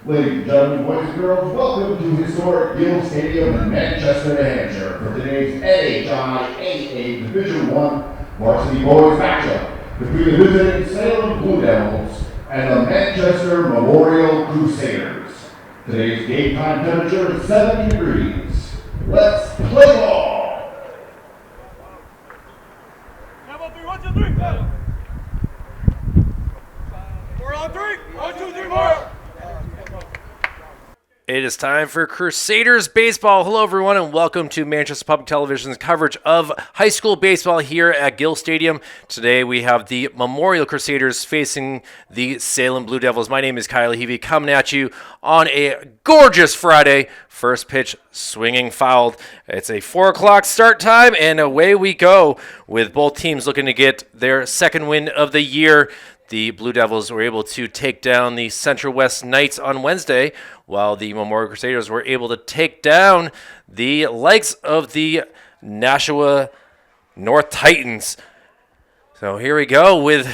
Ladies and gentlemen, boys and girls, welcome to historic Gill Stadium in Manchester, New Hampshire for today's NHIAA Division I varsity boys matchup between the visiting Salem Blue Devils and the Manchester Memorial Crusaders. Today's game time temperature is 70 degrees. Let's play ball! 1, 2, 3, 4 on 3. 1, 2, 3, 4. It is time for Crusaders baseball. Hello, everyone, and welcome to Manchester Public Television's coverage of high school baseball here at Gill Stadium. Today, we have the Memorial Crusaders facing the Salem Blue Devils. My name is Kyle Heavey, coming at you on a gorgeous Friday. First pitch swinging fouled. It's a 4 o'clock start time, and away we go with both teams looking to get their second win of the year. The Blue Devils were able to take down the Central West Knights on Wednesday, while the Memorial Crusaders were able to take down the likes of the Nashua North Titans. So here we go with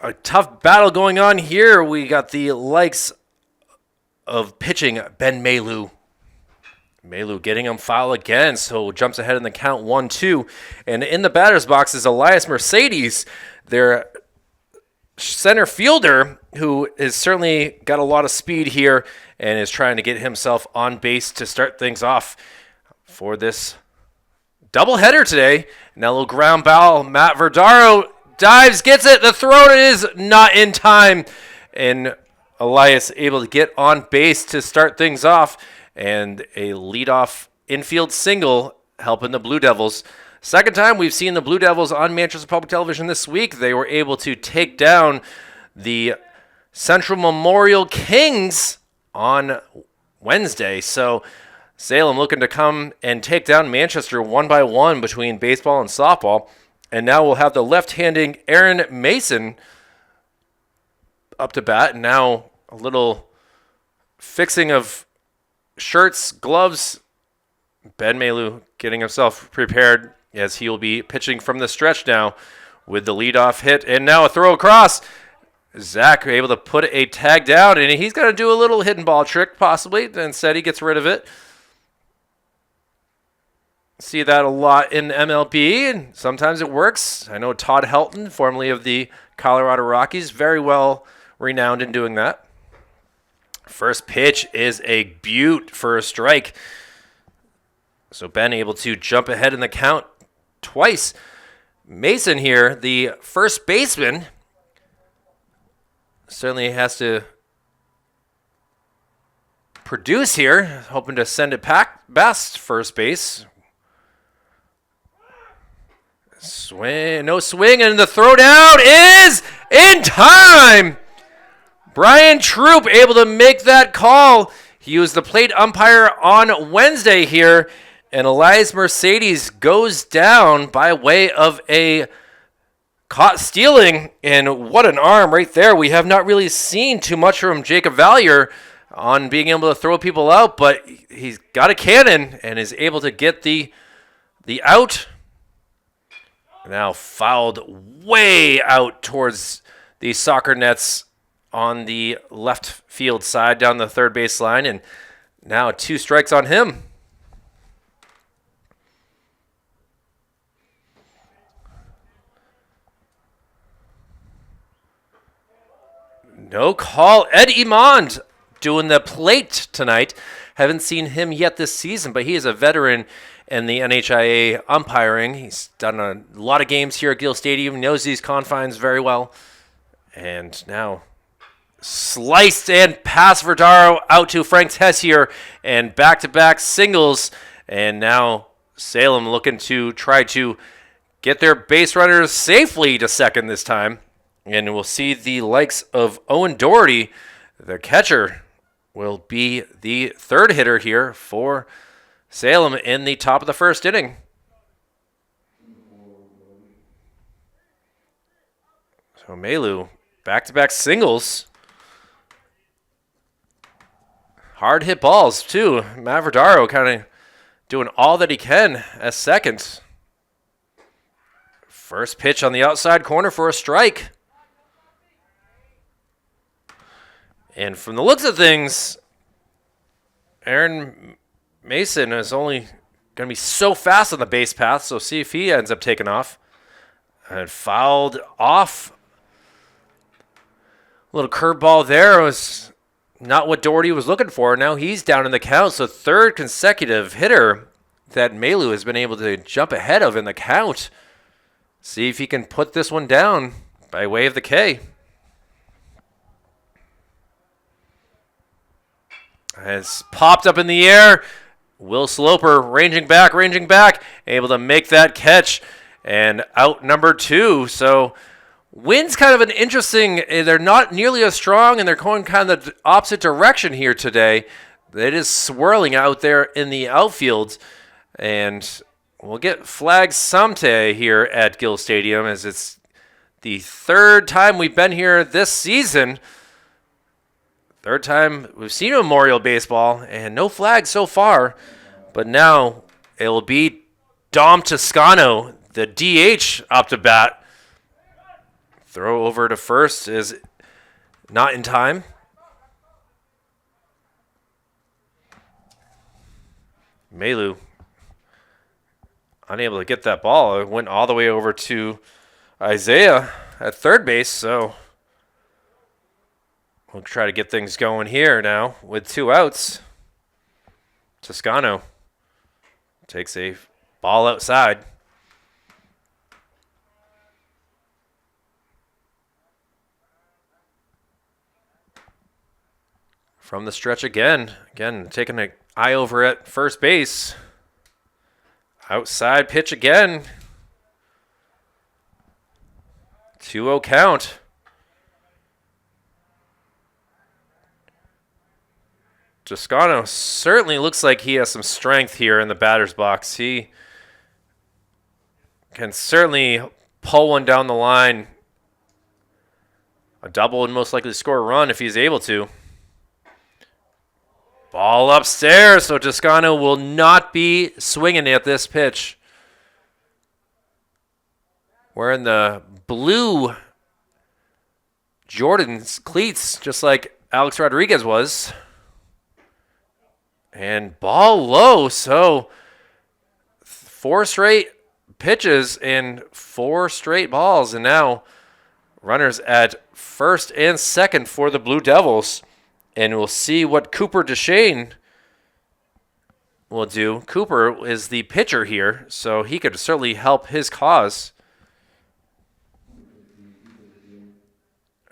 a tough battle going on here. We got the likes of pitching Ben Maylou. Maylou getting him foul again, so jumps ahead in the count 1-2. And in the batter's box is Elias Mercedes, their center fielder, who has certainly got a lot of speed here and is trying to get himself on base to start things off for this doubleheader today. Now a little ground ball. Matt Verdaro dives, gets it. The throw is not in time. And Elias able to get on base to start things off. And a leadoff infield single helping the Blue Devils. Second time we've seen the Blue Devils on Manchester Public Television this week. They were able to take down the Central Memorial Kings on Wednesday. So Salem looking to come and take down Manchester one by one between baseball and softball. And now we'll have the left-handing Aaron Mason up to bat. And now a little fixing of shirts, gloves. Ben Maylou getting himself prepared as he will be pitching from the stretch now with the leadoff hit. And now a throw across. Zach able to put a tag down, and he's going to do a little hidden ball trick possibly. Instead, he gets rid of it. See that a lot in MLB, and sometimes it works. I know Todd Helton, formerly of the Colorado Rockies, very well renowned in doing that. First pitch is a beaut for a strike. So Ben able to jump ahead in the count twice. Mason here, the first baseman, certainly has to produce here, hoping to send it past first base. Swing, no swing, and the throw down is in time. Brian Troop able to make that call. He was the plate umpire on Wednesday here. And Elias Mercedes goes down by way of a caught stealing. And what an arm right there. We have not really seen too much from Jacob Valier on being able to throw people out, but he's got a cannon and is able to get the out. Now fouled way out towards the soccer nets on the left field side down the third base line. And now 2 strikes on him. No call. Ed Imond doing the plate tonight. Haven't seen him yet this season, but he is a veteran in the NHIAA umpiring. He's done a lot of games here at Gill Stadium, knows these confines very well. And now sliced and pass Verdaro out to Frank Tessier, and back-to-back singles. And now Salem looking to try to get their base runners safely to second this time. And we'll see the likes of Owen Doherty, the catcher, will be the third hitter here for Salem in the top of the first inning. So Maylou, back-to-back singles. Hard hit balls, too. Matt Verdaro kind of doing all that he can as second. First pitch on the outside corner for a strike. And from the looks of things, Aaron Mason is only going to be so fast on the base path, so see if he ends up taking off. And fouled off. A little curveball there was not what Doherty was looking for. Now he's down in the count, so third consecutive hitter that Melu has been able to jump ahead of in the count. See if he can put this one down by way of the K. Has popped up in the air. Will Sloper ranging back, able to make that catch. And out number 2. So wind's kind of an interesting, they're not nearly as strong, and they're going kind of the opposite direction here today. It is swirling out there in the outfield. And we'll get flags someday here at Gill Stadium, as it's the third time we've been here this season. Third time we've seen Memorial Baseball, and no flags so far. But now it will be Dom Toscano, the DH, up to bat. Throw over to first is not in time. Melu unable to get that ball. It went all the way over to Isaiah at third base, so we'll try to get things going here now with 2 outs. Toscano takes a ball outside. From the stretch again. Again, taking an eye over at first base. Outside pitch again. 2-0 count. Toscano certainly looks like he has some strength here in the batter's box. He can certainly pull one down the line. A double and most likely score a run if he's able to. Ball upstairs, so Toscano will not be swinging at this pitch. Wearing the blue Jordan's cleats, just like Alex Rodriguez was. And ball low, so 4 straight pitches and 4 straight balls. And now runners at first and second for the Blue Devils. And we'll see what Cooper DeShane will do. Cooper is the pitcher here, so he could certainly help his cause.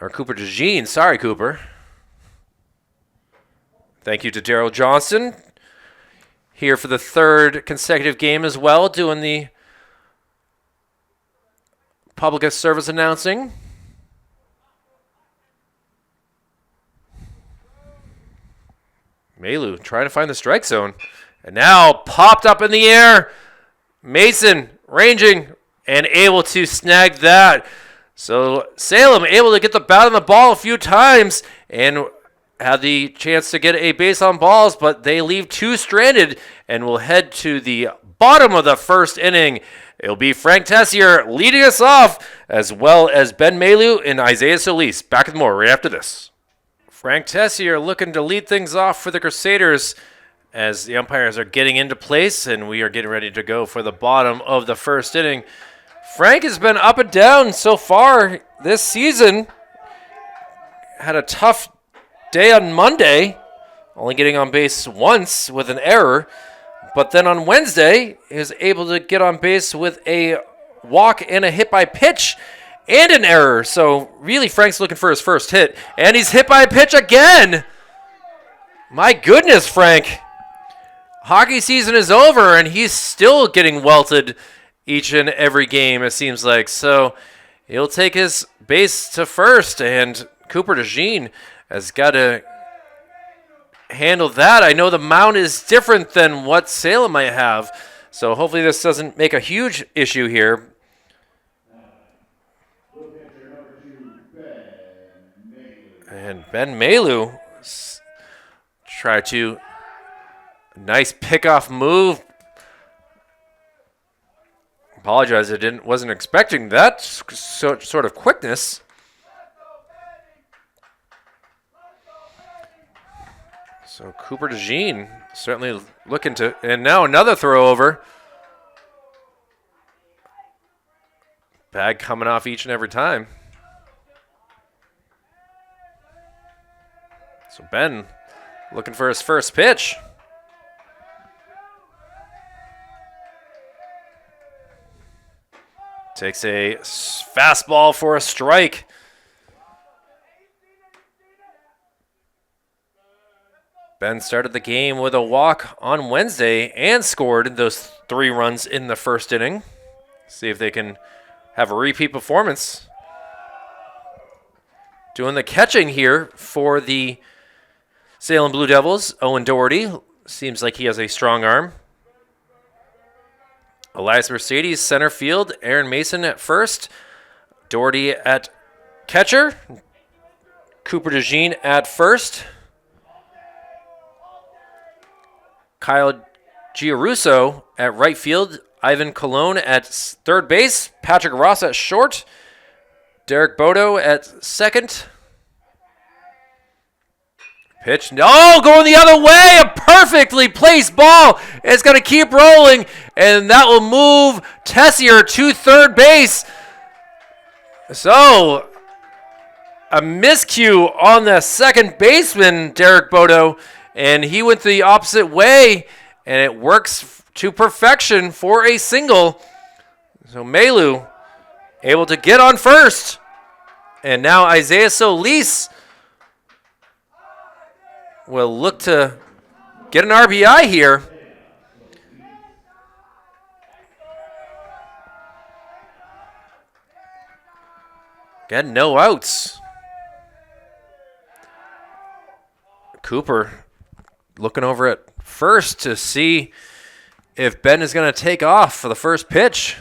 Or Cooper DeJean. Sorry, Cooper. Thank you to Daryl Johnston. Here for the 3rd consecutive game as well, doing the public service announcing. Melu trying to find the strike zone. And now popped up in the air. Mason ranging and able to snag that. So Salem able to get the bat on the ball a few times and had the chance to get a base on balls, but they leave 2 stranded and will head to the bottom of the 1st inning. It'll be Frank Tessier leading us off, as well as Ben Melu and Isaiah Solis. Back with more right after this. Frank Tessier looking to lead things off for the Crusaders as the umpires are getting into place, and we are getting ready to go for the bottom of the 1st inning. Frank has been up and down so far this season. Had a tough day on Monday, only getting on base once with an error. But then on Wednesday, he was able to get on base with a walk and a hit by pitch and an error. So really, Frank's looking for his first hit. And he's hit by a pitch again. My goodness, Frank. Hockey season is over, and he's still getting welted each and every game, it seems like. So he'll take his base to first, and Cooper DeJean has got to handle that. I know the mound is different than what Salem might have, so hopefully this doesn't make a huge issue here. And Ben Melu try to nice pickoff move. Apologize, wasn't expecting that sort of quickness. So Cooper DeJean certainly looking to, and now another throw over. Bag coming off each and every time. So Ben looking for his first pitch. Takes a fastball for a strike. Ben started the game with a walk on Wednesday and scored those 3 runs in the first inning. See if they can have a repeat performance. Doing the catching here for the Salem Blue Devils, Owen Doherty. Seems like he has a strong arm. Elias Mercedes, center field. Aaron Mason at first. Doherty at catcher. Cooper DeJean at first. Kyle Giarusso at right field. Ivan Colon at third base. Patrick Ross at short. Derek Bodo at second. Pitch. Oh, going the other way. A perfectly placed ball. It's going to keep rolling, and that will move Tessier to third base. So, a miscue on the second baseman, Derek Bodo, and he went the opposite way, and it works to perfection for a single. So, Melu able to get on first. And now Isaiah Solis will look to get an RBI here. Got no outs. Cooper looking over at first to see if Ben is going to take off for the first pitch.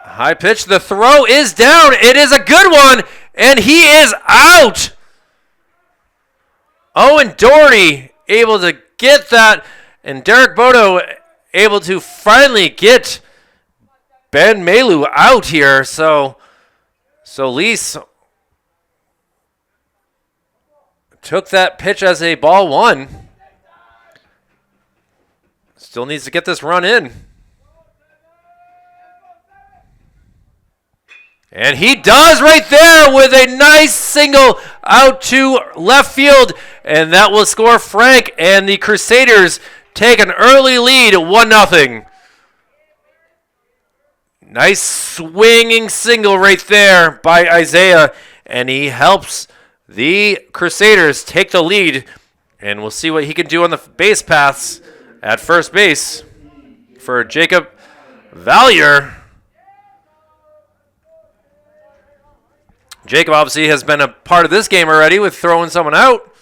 High pitch. The throw is down. It is a good one. And he is out. Owen Doherty able to get that. And Derek Bodo able to finally get Ben Melu out here. So Solis took that pitch as a ball 1. Still needs to get this run in. And he does right there with a nice single out to left field. And that will score Frank. And the Crusaders take an early lead, 1-0. Nice swinging single right there by Isaiah. And he helps the Crusaders take the lead. And we'll see what he can do on the base paths at first base for Jacob Valier. Jacob obviously has been a part of this game already with throwing someone out.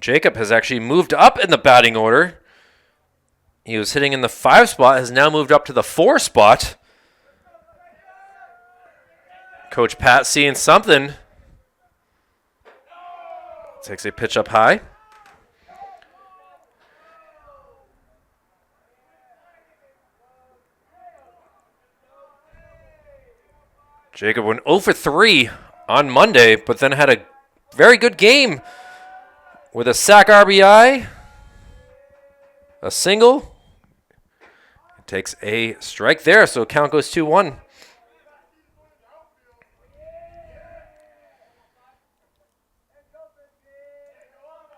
Jacob has actually moved up in the batting order. He was hitting in the 5 spot, has now moved up to the 4 spot. Coach Pat seeing something. Takes a pitch up high. Jacob went 0 for 3 on Monday, but then had a very good game with a sac RBI, a single. Takes a strike there, so count goes 2-1.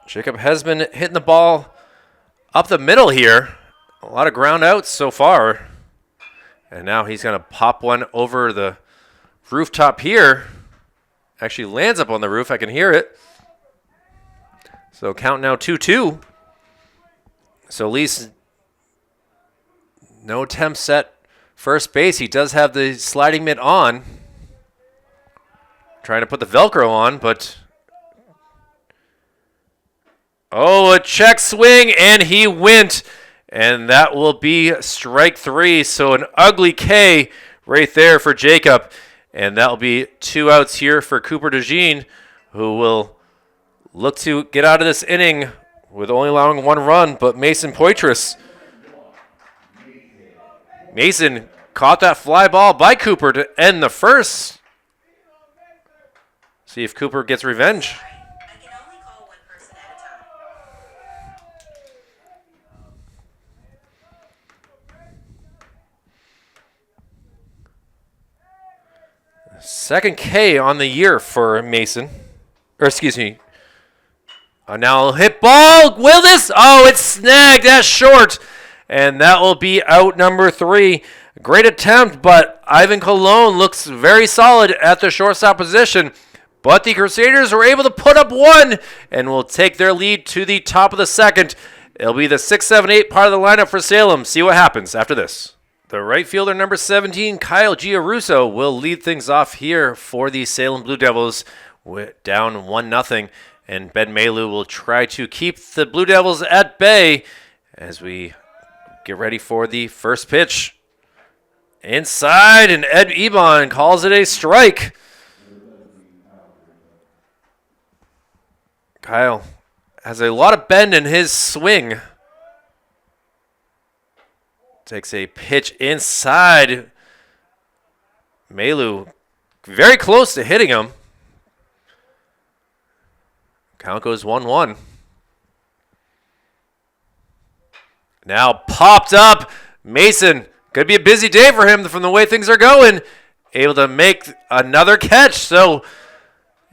Jacob has been hitting the ball up the middle here. A lot of ground outs so far. And now he's going to pop one over the rooftop here. Actually lands up on the roof. I can hear it. So count now 2-2. So at least no attempts at first base. He does have the sliding mitt on. Trying to put the Velcro on, but... Oh, a check swing, and he went. And that will be strike 3. So an ugly K right there for Jacob. And that will be 2 outs here for Cooper DeJean, who will look to get out of this inning with only allowing 1 run, but Mason Poitras. Mason caught that fly ball by Cooper to end the first. See if Cooper gets revenge. I can only call one person at a time. Second K on the year for Mason. Or excuse me. Now hit ball. Will this? Oh, it's snagged. That's short. And that will be out number 3. Great attempt, but Ivan Colon looks very solid at the shortstop position. But the Crusaders were able to put up 1 and will take their lead to the top of the second. It'll be the 6, 7, 8 part of the lineup for Salem. See what happens after this. The right fielder, number 17, Kyle Giarusso, will lead things off here for the Salem Blue Devils down 1-0. And Ben Malu will try to keep the Blue Devils at bay as we get ready for the first pitch. Inside, and Ed Ebon calls it a strike. Kyle has a lot of bend in his swing. Takes a pitch inside. Malu very close to hitting him. Count goes 1-1. Now popped up. Mason, could be a busy day for him from the way things are going. Able to make another catch. So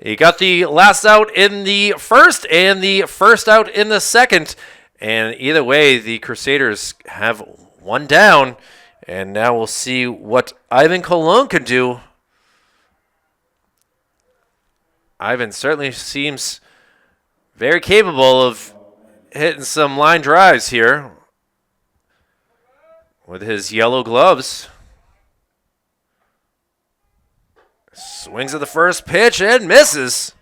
he got the last out in the first and the first out in the second. And either way, the Crusaders have 1 down. And now we'll see what Ivan Colon can do. Ivan certainly seems very capable of hitting some line drives here with his yellow gloves. Swings at the first pitch and misses.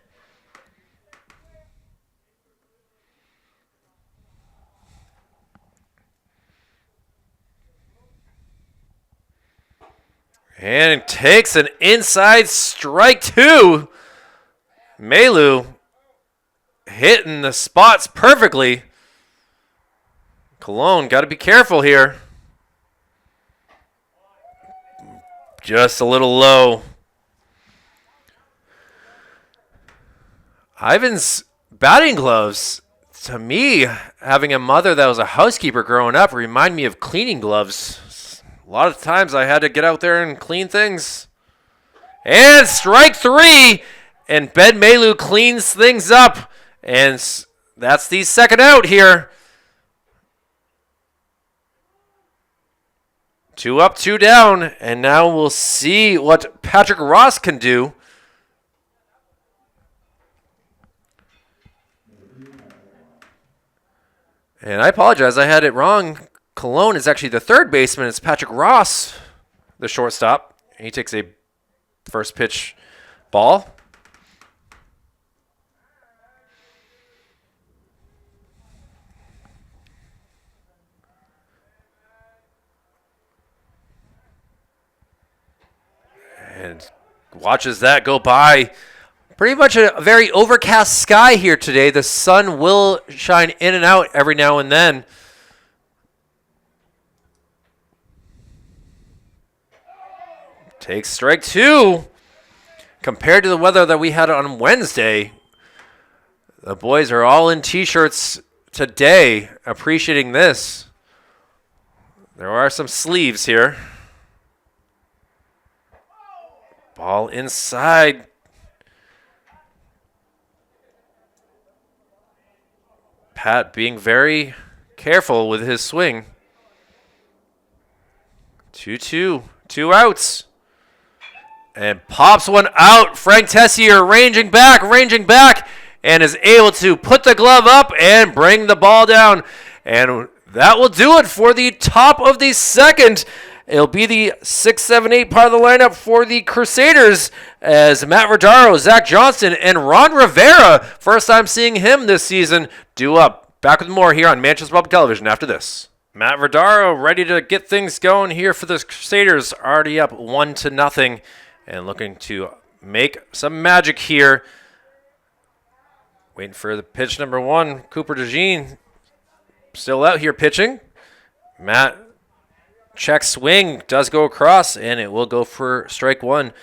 And takes an inside strike 2. Malu hitting the spots perfectly. Cologne got to be careful here. Just a little low. Ivan's batting gloves, to me, having a mother that was a housekeeper growing up, remind me of cleaning gloves. A lot of times I had to get out there and clean things. And strike 3. And Ben Malu cleans things up. And that's the second out here. 2 up, 2 down. And now we'll see what Patrick Ross can do. And I apologize, I had it wrong. Cologne is actually the third baseman. It's Patrick Ross, the shortstop. He takes a first pitch ball. And watches that go by. Pretty much a very overcast sky here today. The sun will shine in and out every now and then. Takes strike 2. Compared to the weather that we had on Wednesday, the boys are all in t-shirts today, appreciating this. There are some sleeves here. Ball inside. Pat being very careful with his swing. 2-2. 2 outs. And pops one out. Frank Tessier ranging back, and is able to put the glove up and bring the ball down. And that will do it for the top of the second. It'll be the 6, 7, 8 part of the lineup for the Crusaders as Matt Verdaro, Zach Johnston, and Ron Rivera, first time seeing him this season, due up. Back with more here on Manchester Public Television after this. Matt Verdaro ready to get things going here for the Crusaders, already up 1-0 and looking to make some magic here Waiting for the pitch number 1. Cooper DeJean still out here pitching. Matt check swing, does go across, and it will go for strike 1.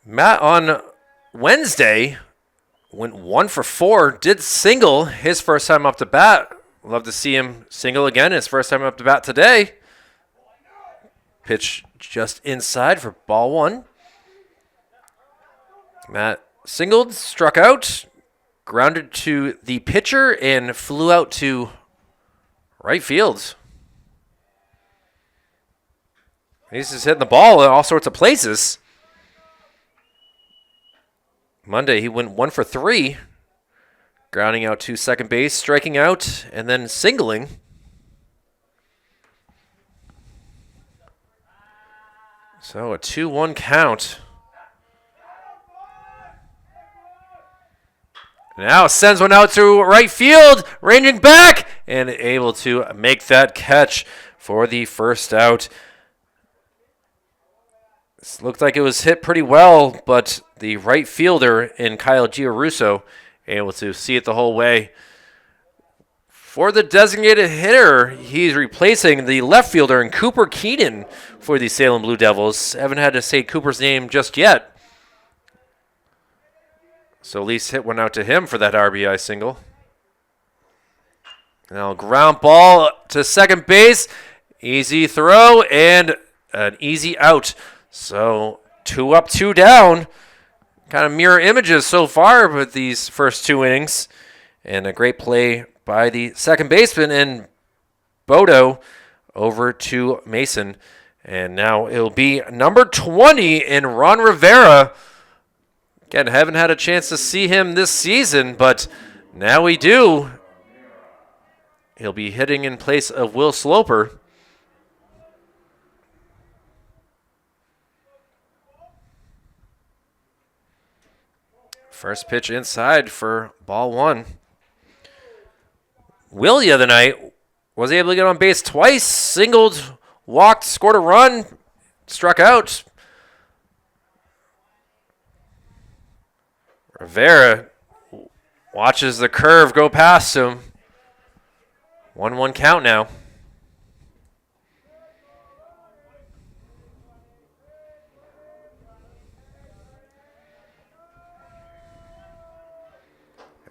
Matt on Wednesday went 1 for 4, did single his first time up to bat. Love to see him single again his first time up to bat today. Pitch just inside for ball 1. Matt singled, struck out, grounded to the pitcher, and flew out to right field. He's just hitting the ball in all sorts of places. Monday, he went 1 for 3, grounding out to second base, striking out, and then singling. So a 2-1 count. Now sends one out to right field, ranging back, and able to make that catch for the first out. This looked like it was hit pretty well, but the right fielder in Kyle Giarrusso able to see it the whole way. For the designated hitter, he's replacing the left fielder in Cooper Keenan for the Salem Blue Devils. Haven't had to say Cooper's name just yet. So at least hit one out to him for that RBI single. Now ground ball to second base. Easy throw and an easy out. So 2 up, 2 down. Kind of mirror images so far with these first 2 innings. And a great play by the second baseman and Bodo over to Mason. And now it'll be number 20 in Ron Rivera. Again, haven't had a chance to see him this season, but now we do. He'll be hitting in place of Will Sloper. First pitch inside for ball 1. Will the other night was able to get on base twice, singled, walked, scored a run, struck out. Rivera watches the curve go past him. 1-1 count now.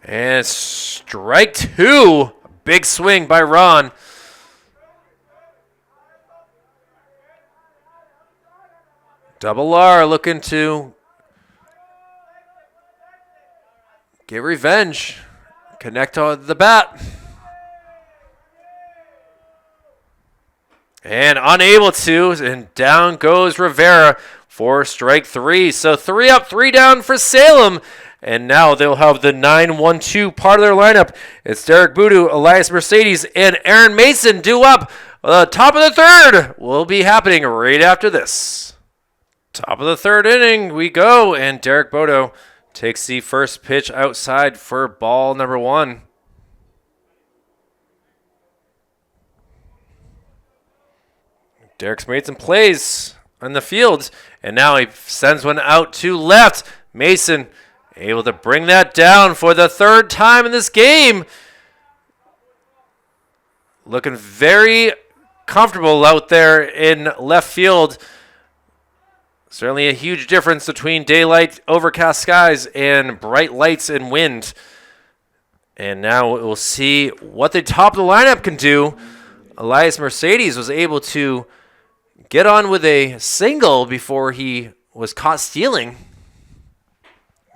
And strike 2. Big swing by Ron. Double R looking to get revenge. Connect on the bat. And unable to. And down goes Rivera for strike 3. So 3 up, 3 down for Salem. And now they'll have the 9-1-2 part of their lineup. It's Derek Boudou, Elias Mercedes, and Aaron Mason due up. The top of the third will be happening right after this. Top of the third inning we go, and Derek Boudou takes the first pitch outside for ball number 1. Derek's made some plays on the field, and now he sends one out to left. Mason able to bring that down for the 3rd time in this game. Looking very comfortable out there in left field. Certainly a huge difference between daylight, overcast skies, and bright lights and wind. And now we'll see what the top of the lineup can do. Elias Mercedes was able to get on with a single before he was caught stealing.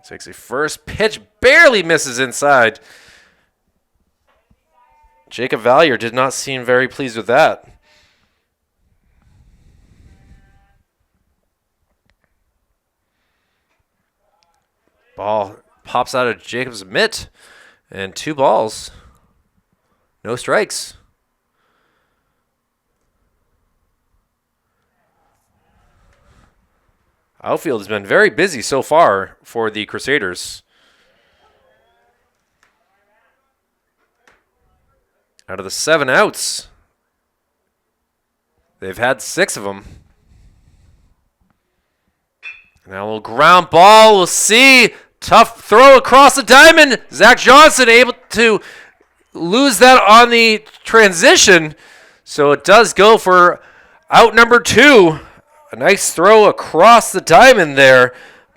Takes a first pitch, barely misses inside. Jacob Valier did not seem very pleased with that. Ball pops out of Jacob's mitt, and 2 balls. No strikes. Outfield has been very busy so far for the Crusaders. Out of the 7 outs, they've had 6 of them. Now a little ground ball. We'll see. Tough throw across the diamond. Zach Johnson able to lose that on the transition. So it does go for out number 2. A nice throw across the diamond there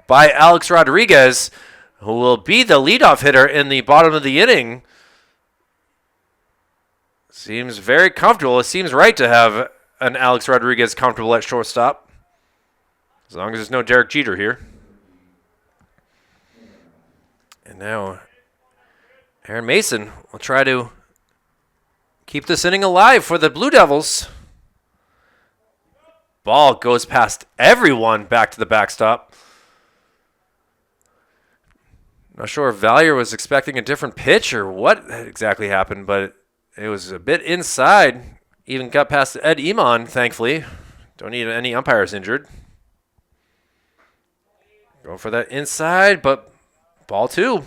by Alex Rodriguez, who will be the leadoff hitter in the bottom of the inning. Seems very comfortable. It seems right to have an Alex Rodriguez comfortable at shortstop. As long as there's no Derek Jeter here. And now Aaron Mason will try to keep this inning alive for the Blue Devils. Ball goes past everyone back to the backstop. Not sure if Valier was expecting a different pitch or what exactly happened, but it was a bit inside. Even got past Ed Iman, thankfully. Don't need any umpires injured. Going for that inside, but ball 2.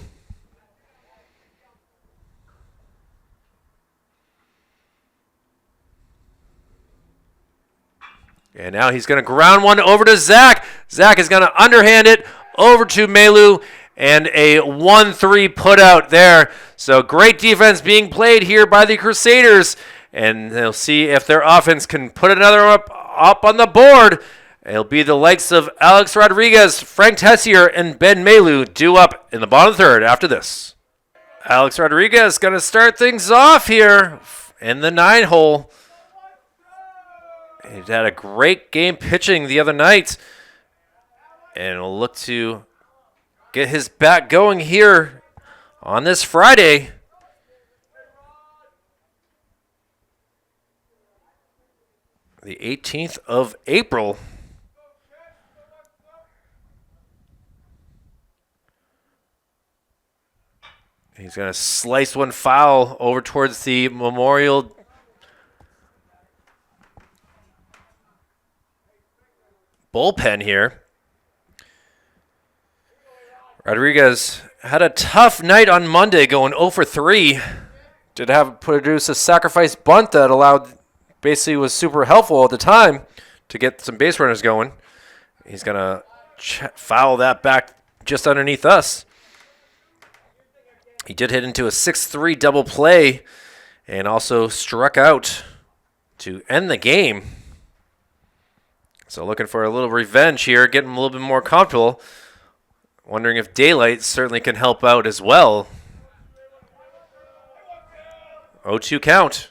And now he's going to ground one over to Zach. Zach is going to underhand it over to Melu, and a 1-3 put out there. So great defense being played here by the Crusaders, and they'll see if their offense can put another up on the board. It'll be the likes of Alex Rodriguez, Frank Tessier, and Ben Melu due up in the bottom of the 3rd after this. Alex Rodriguez going to start things off here in the 9-hole. He had a great game pitching the other night, and will look to get his bat going here on this Friday. The 18th of April. He's going to slice one foul over towards the Memorial bullpen here. Rodriguez had a tough night on Monday, going 0 for 3. Did have produce a sacrifice bunt that allowed, basically was super helpful at the time to get some base runners going. He's going to foul that back just underneath us. He did hit into a 6-3 double play and also struck out to end the game. So looking for a little revenge here, getting a little bit more comfortable. Wondering if daylight certainly can help out as well. 0-2 count.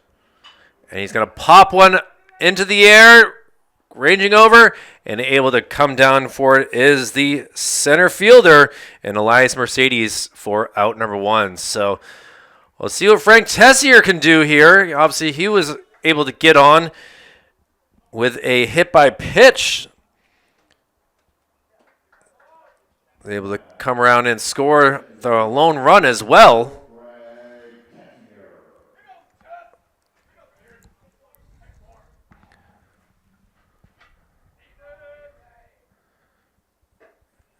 And he's going to pop one into the air, ranging over, and able to come down for it is the center fielder, and Elias Mercedes for out number 1. So we'll see what Frank Tessier can do here. Obviously, he was able to get on with a hit by pitch. Able to come around and score the lone run as well.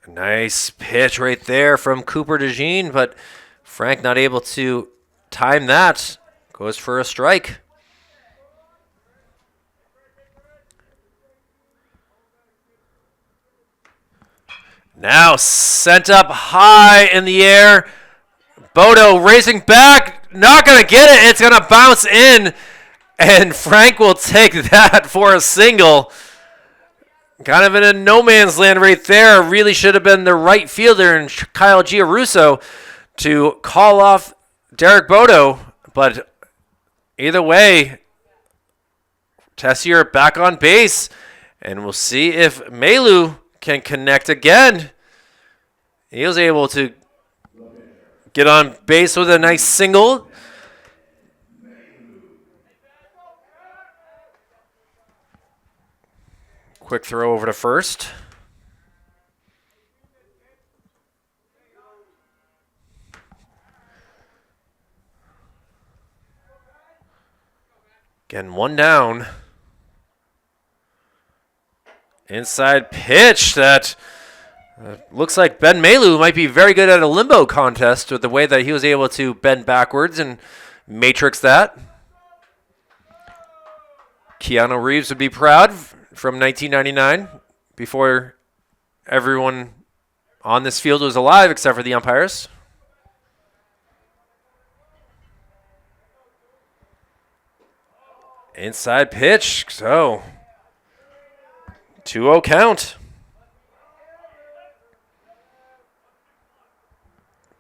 A nice pitch right there from Cooper DeJean, but Frank not able to time that. Goes for a strike. Now sent up high in the air. Bodo racing back. Not going to get it. It's going to bounce in. And Frank will take that for a single. Kind of in a no man's land right there. Really should have been the right fielder and Kyle Giarrusso to call off Derek Bodo. But either way, Tessier back on base. And we'll see if Melu can connect again. He was able to get on base with a nice single. Quick throw over to first. Again, one down. Inside pitch that looks like Ben Melu might be very good at a limbo contest with the way that he was able to bend backwards and matrix that. Keanu Reeves would be proud from 1999 before everyone on this field was alive except for the umpires. Inside pitch, so 2-0 count.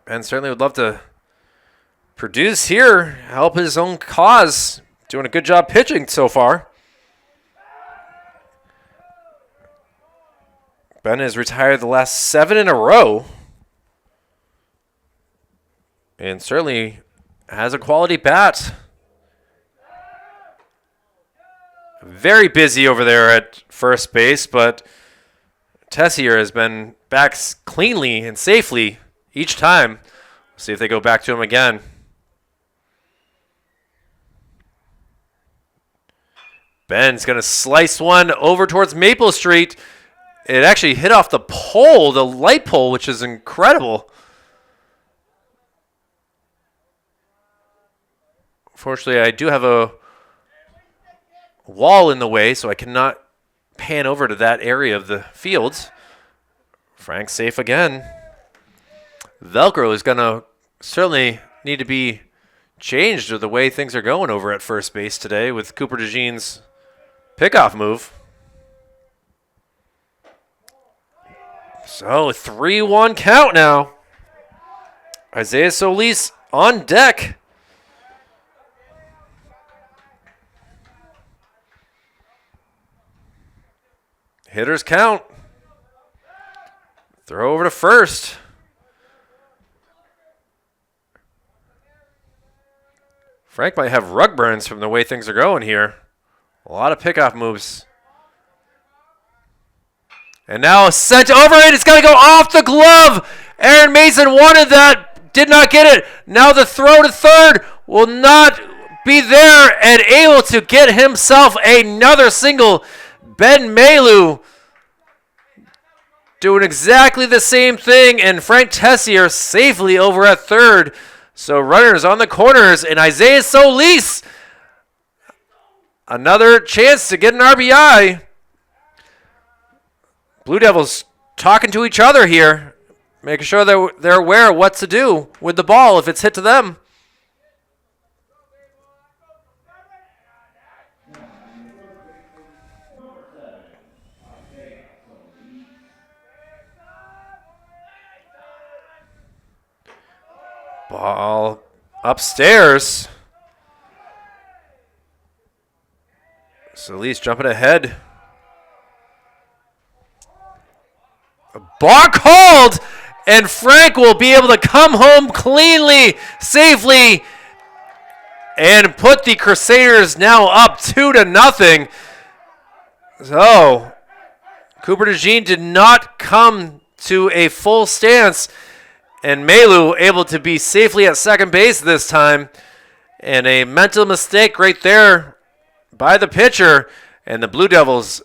Ben certainly would love to produce here, help his own cause. Doing a good job pitching so far. Ben has retired the last 7 in a row. And certainly has a quality bat. Very busy over there at first base, but Tessier has been back cleanly and safely each time. See if they go back to him again. Ben's going to slice one over towards Maple Street. It actually hit off the pole, the light pole, which is incredible. Fortunately, I do have a wall in the way, so I cannot pan over to that area of the field. Frank's safe again. Velcro is going to certainly need to be changed with the way things are going over at first base today with Cooper DeJean's pickoff move. So 3-1 count now. Isaiah Solis on deck. Hitters count. Throw over to first. Frank might have rug burns from the way things are going here. A lot of pickoff moves. And now sent over it. It's got to go off the glove. Aaron Mason wanted that. Did not get it. Now the throw to third will not be there and able to get himself another single. Ben Malu doing exactly the same thing, and Frank Tessier safely over at third. So runners on the corners, and Isaiah Solis, another chance to get an RBI. Blue Devils talking to each other here, making sure they're aware of what to do with the ball if it's hit to them. Ball upstairs. Solis jumping ahead. A ball called, and Frank will be able to come home cleanly, safely, and put the Crusaders now up 2-0. So, Cooper DeJean did not come to a full stance, and Malu able to be safely at second base this time. And a mental mistake right there by the pitcher. And the Blue Devils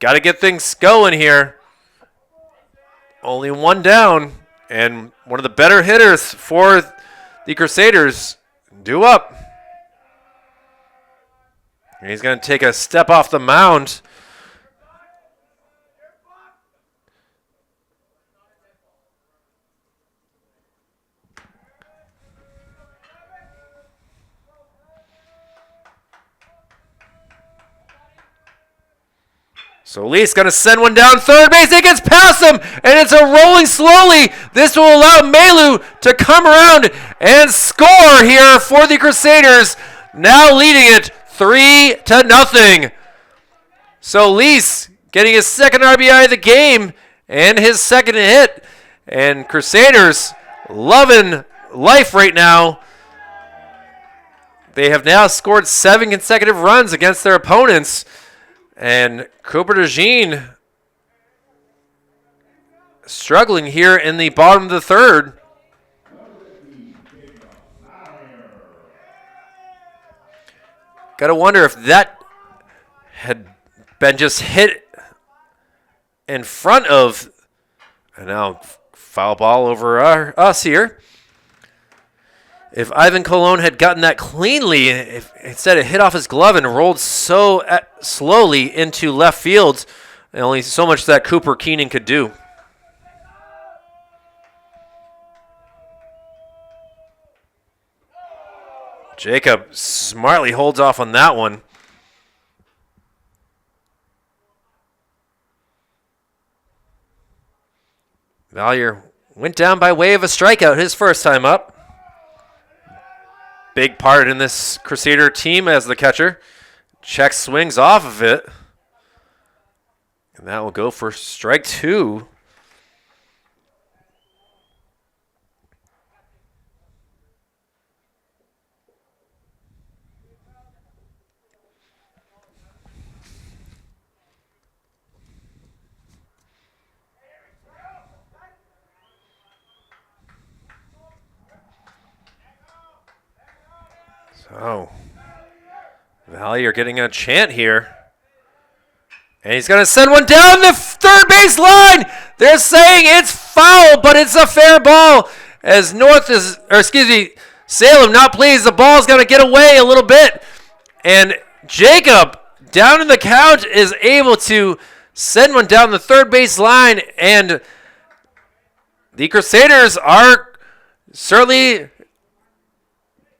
got to get things going here. Only one down. And one of the better hitters for the Crusaders due up. And he's going to take a step off the mound. Solis going to send one down third base. It gets past him, and it's a rolling slowly. This will allow Malu to come around and score here for the Crusaders, now leading it 3-0. Solis getting his second RBI of the game and his second hit, and Crusaders loving life right now. They have now scored 7 consecutive runs against their opponents. And Cooper DeJean struggling here in the bottom of the third. Got to wonder if that had been just hit in front of, and now foul ball over us here. If Ivan Colon had gotten that cleanly, instead it hit off his glove and rolled so slowly into left field, and only so much that Cooper Keenan could do. Jacob smartly holds off on that one. Valier went down by way of a strikeout his first time up. Big part in this Crusader team as the catcher. Check swings off of it. And that will go for strike 2. So, Valier getting a chant here. And he's going to send one down the third base line. They're saying it's foul, but it's a fair ball. As Salem not pleased. The ball's going to get away a little bit. And Jacob, down in the count, is able to send one down the third base line. And the Crusaders are certainly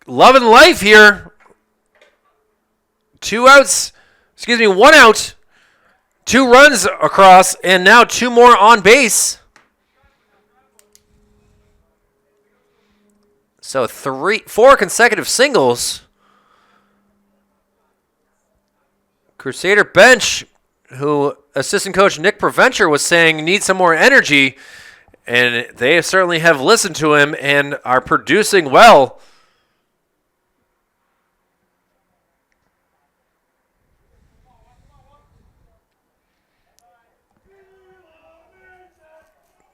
loving life here. 1 out. 2 runs across, and now 2 more on base. So 4 consecutive singles. Crusader bench, who assistant coach Nick Preventure was saying needs some more energy, and they certainly have listened to him and are producing well.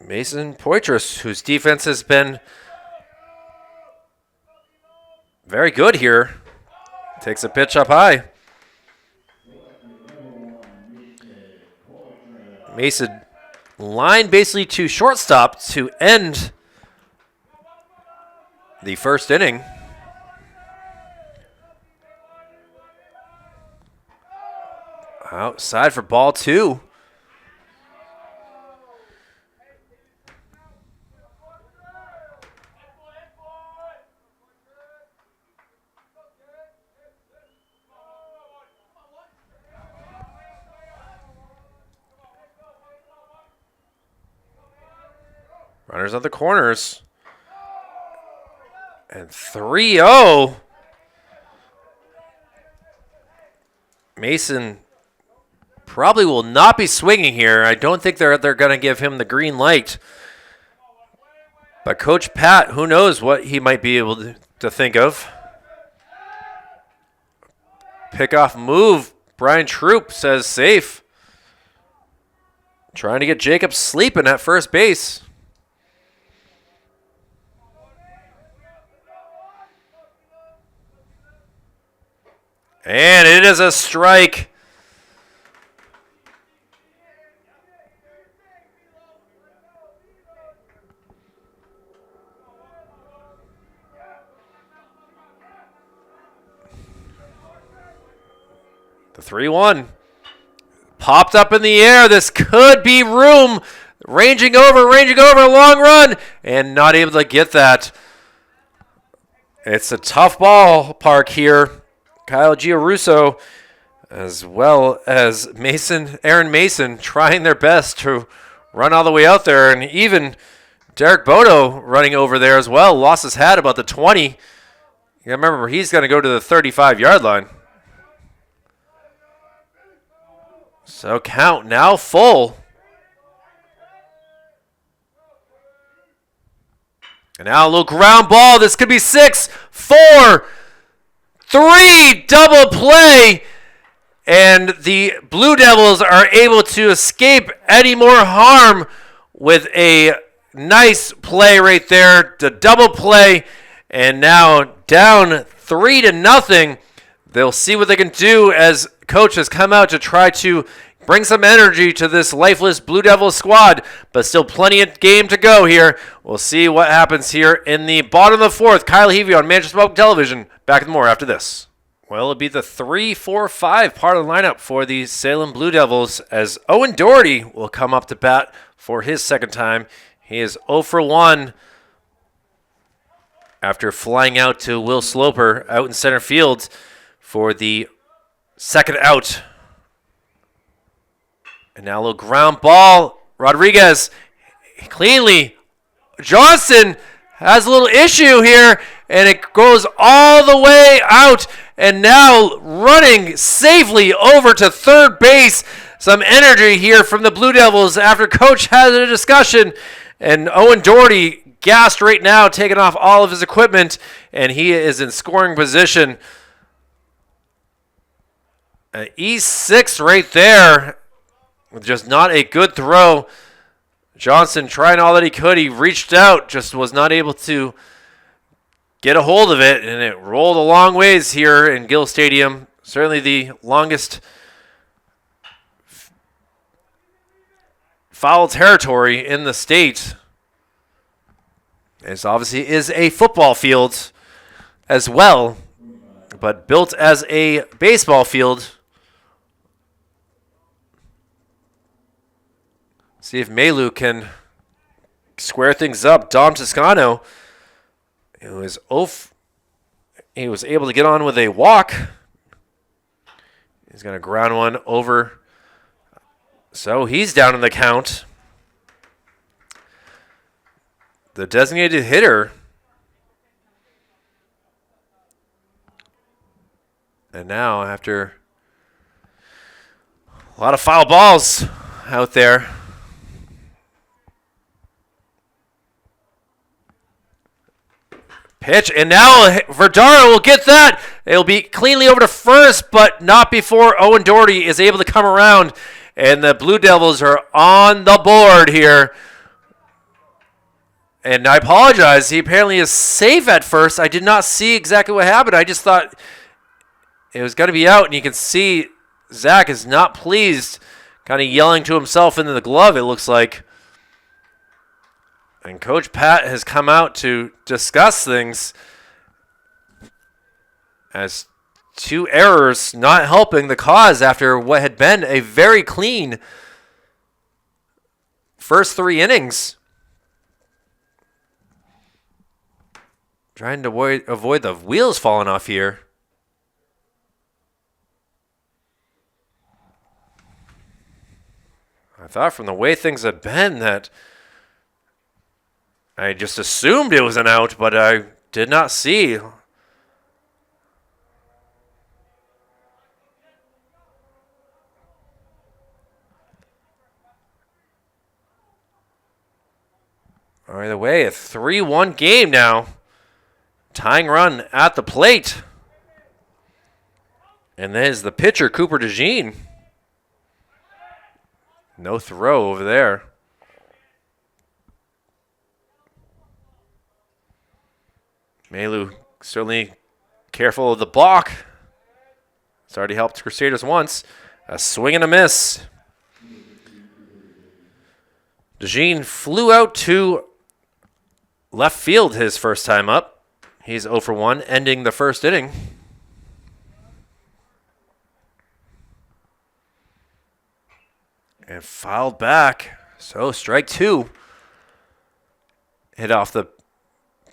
Mason Poitras, whose defense has been very good here, takes a pitch up high. Mason line basically to shortstop to end the first inning. Outside for ball 2. Runners on the corners. And 3-0. Mason probably will not be swinging here. I don't think they're going to give him the green light. But Coach Pat, who knows what he might be able to think of. Pickoff move. Brian Troop says safe. Trying to get Jacob sleeping at first base. And it is a strike. The 3-1. Popped up in the air. This could be room. Ranging over, a long run. And not able to get that. It's a tough ballpark here. Kyle Giarusso, as well as Aaron Mason, trying their best to run all the way out there. And even Derek Bodo running over there as well. Lost his hat about the 20. You gotta remember, he's going to go to the 35-yard line. So count now full. And now a little ground ball. This could be 6, 4, 3, double play, and the Blue Devils are able to escape any more harm with a nice play right there, the double play, and now down 3-0. They'll see what they can do as coach has come out to try to bring some energy to this lifeless Blue Devils squad, but still plenty of game to go here. We'll see what happens here in the bottom of the 4th. Kyle Heavey on Manchester Memorial Television. Back with more after this. Well, it'll be the 3-4-5 part of the lineup for the Salem Blue Devils as Owen Doherty will come up to bat for his second time. He is 0 for 1 after flying out to Will Sloper out in center field for the second out. And now a little ground ball. Rodriguez cleanly. Johnson has a little issue here, and it goes all the way out. And now running safely over to third base. Some energy here from the Blue Devils after Coach had a discussion. And Owen Doherty gassed right now, taking off all of his equipment, and he is in scoring position. An E6 right there, with just not a good throw. Johnson trying all that he could. He reached out, just was not able to get a hold of it, and it rolled a long ways here in Gill Stadium. Certainly the longest foul territory in the state. This obviously is a football field as well, but built as a baseball field. See if Melu can square things up. Dom Toscano, he was able to get on with a walk. He's going to ground one over. So he's down in the count. The designated hitter. And now, after a lot of foul balls out there, pitch, and now Verdara will get that. It'll be cleanly over to first, but not before Owen Doherty is able to come around. And the Blue Devils are on the board here. And I apologize. He apparently is safe at first. I did not see exactly what happened. I just thought it was going to be out. And you can see Zach is not pleased, kind of yelling to himself into the glove, it looks like. And Coach Pat has come out to discuss things as two errors not helping the cause after what had been a very clean first 3 innings. Trying to avoid the wheels falling off here. I thought from the way things had been that I just assumed it was an out, but I did not see. Either way, a 3-1 game now. Tying run at the plate. And there's the pitcher, Cooper DeJean. No throw over there. Melu certainly careful of the block. It's already helped Crusaders once. A swing and a miss. DeJean flew out to left field his first time up. He's 0 for 1, ending the first inning. And fouled back. So strike 2. Hit off the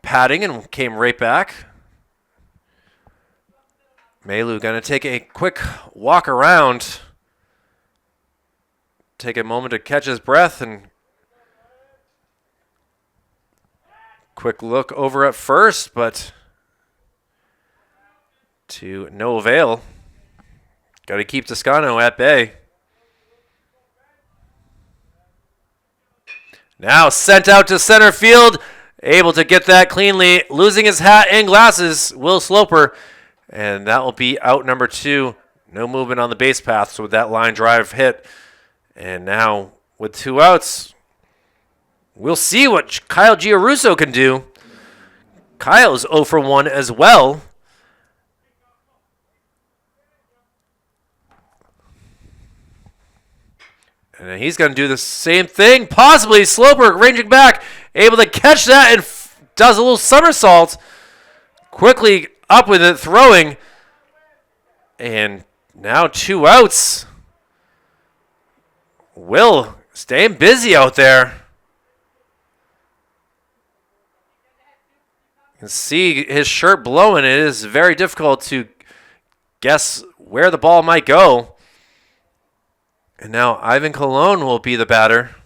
padding and came right back. Melu going to take a quick walk around. Take a moment to catch his breath and quick look over at first, but to no avail. Got to keep Toscano at bay. Now sent out to center field. Able to get that cleanly. Losing his hat and glasses, Will Sloper. And that will be out number 2. No movement on the base path, so with that line drive hit. And now with 2 outs, we'll see what Kyle Giarrusso can do. Kyle's 0 for 1 as well. And he's going to do the same thing. Possibly Sloper ranging back, able to catch that and does a little somersault. Quickly up with it, throwing. And now 2 outs. Will staying busy out there. can see his shirt blowing. It is very difficult to guess where the ball might go. And now Ivan Colon will be the batter.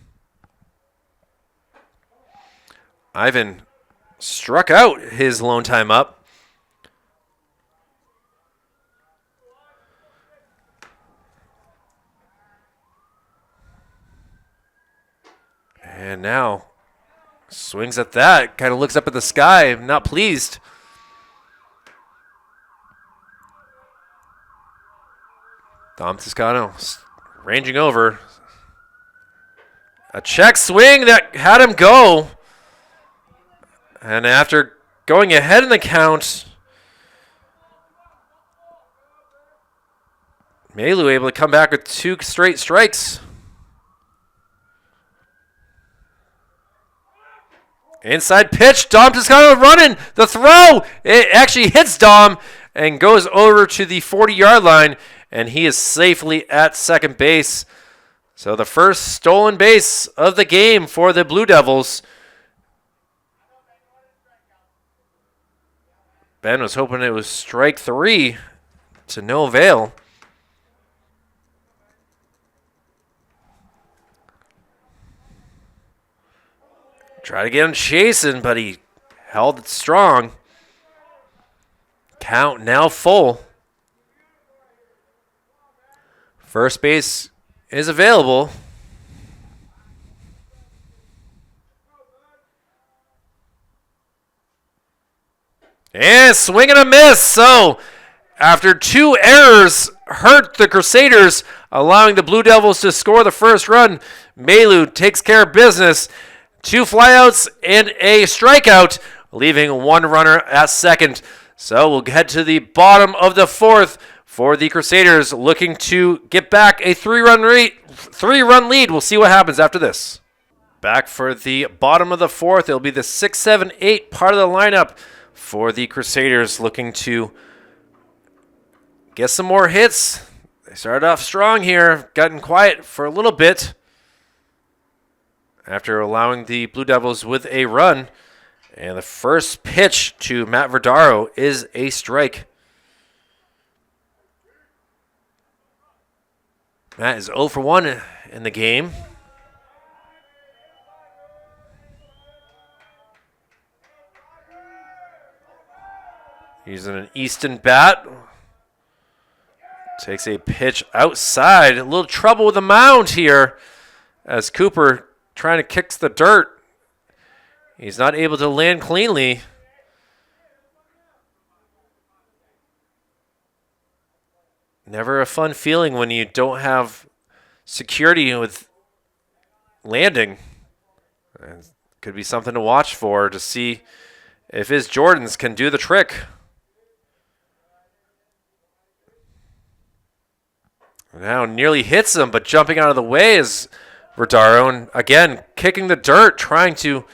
Ivan struck out his lone time up. And now swings at that, kind of looks up at the sky, not pleased. Dom Toscano ranging over. A check swing that had him go. And after going ahead in the count, Melu able to come back with 2 straight strikes. Inside pitch, Dom Toscano running, the throw, it actually hits Dom and goes over to the 40-yard line, and he is safely at second base. So the first stolen base of the game for the Blue Devils. Ben was hoping it was strike 3 to no avail. Try to get him chasing, but he held it strong. Count now full. First base is available. And swing and a miss. So after 2 errors hurt the Crusaders, allowing the Blue Devils to score the first run, Melu takes care of business. 2 flyouts and a strikeout, leaving 1 runner at second. So we'll head to the bottom of the 4th for the Crusaders, looking to get back a 3-run lead. We'll see what happens after this. Back for the bottom of the 4th. It'll be the 6, 7, 8 part of the lineup for the Crusaders, looking to get some more hits. They started off strong here, gotten quiet for a little bit after allowing the Blue Devils with a run. And the first pitch to Matt Verdaro is a strike. Matt is 0 for 1 in the game. Using an Easton bat. Takes a pitch outside. A little trouble with the mound here as Cooper trying to kick the dirt. He's not able to land cleanly. Never a fun feeling when you don't have security with landing. It could be something to watch for to see if his Jordans can do the trick. Now nearly hits him, but jumping out of the way is Verdaro, and again, kicking the dirt, trying to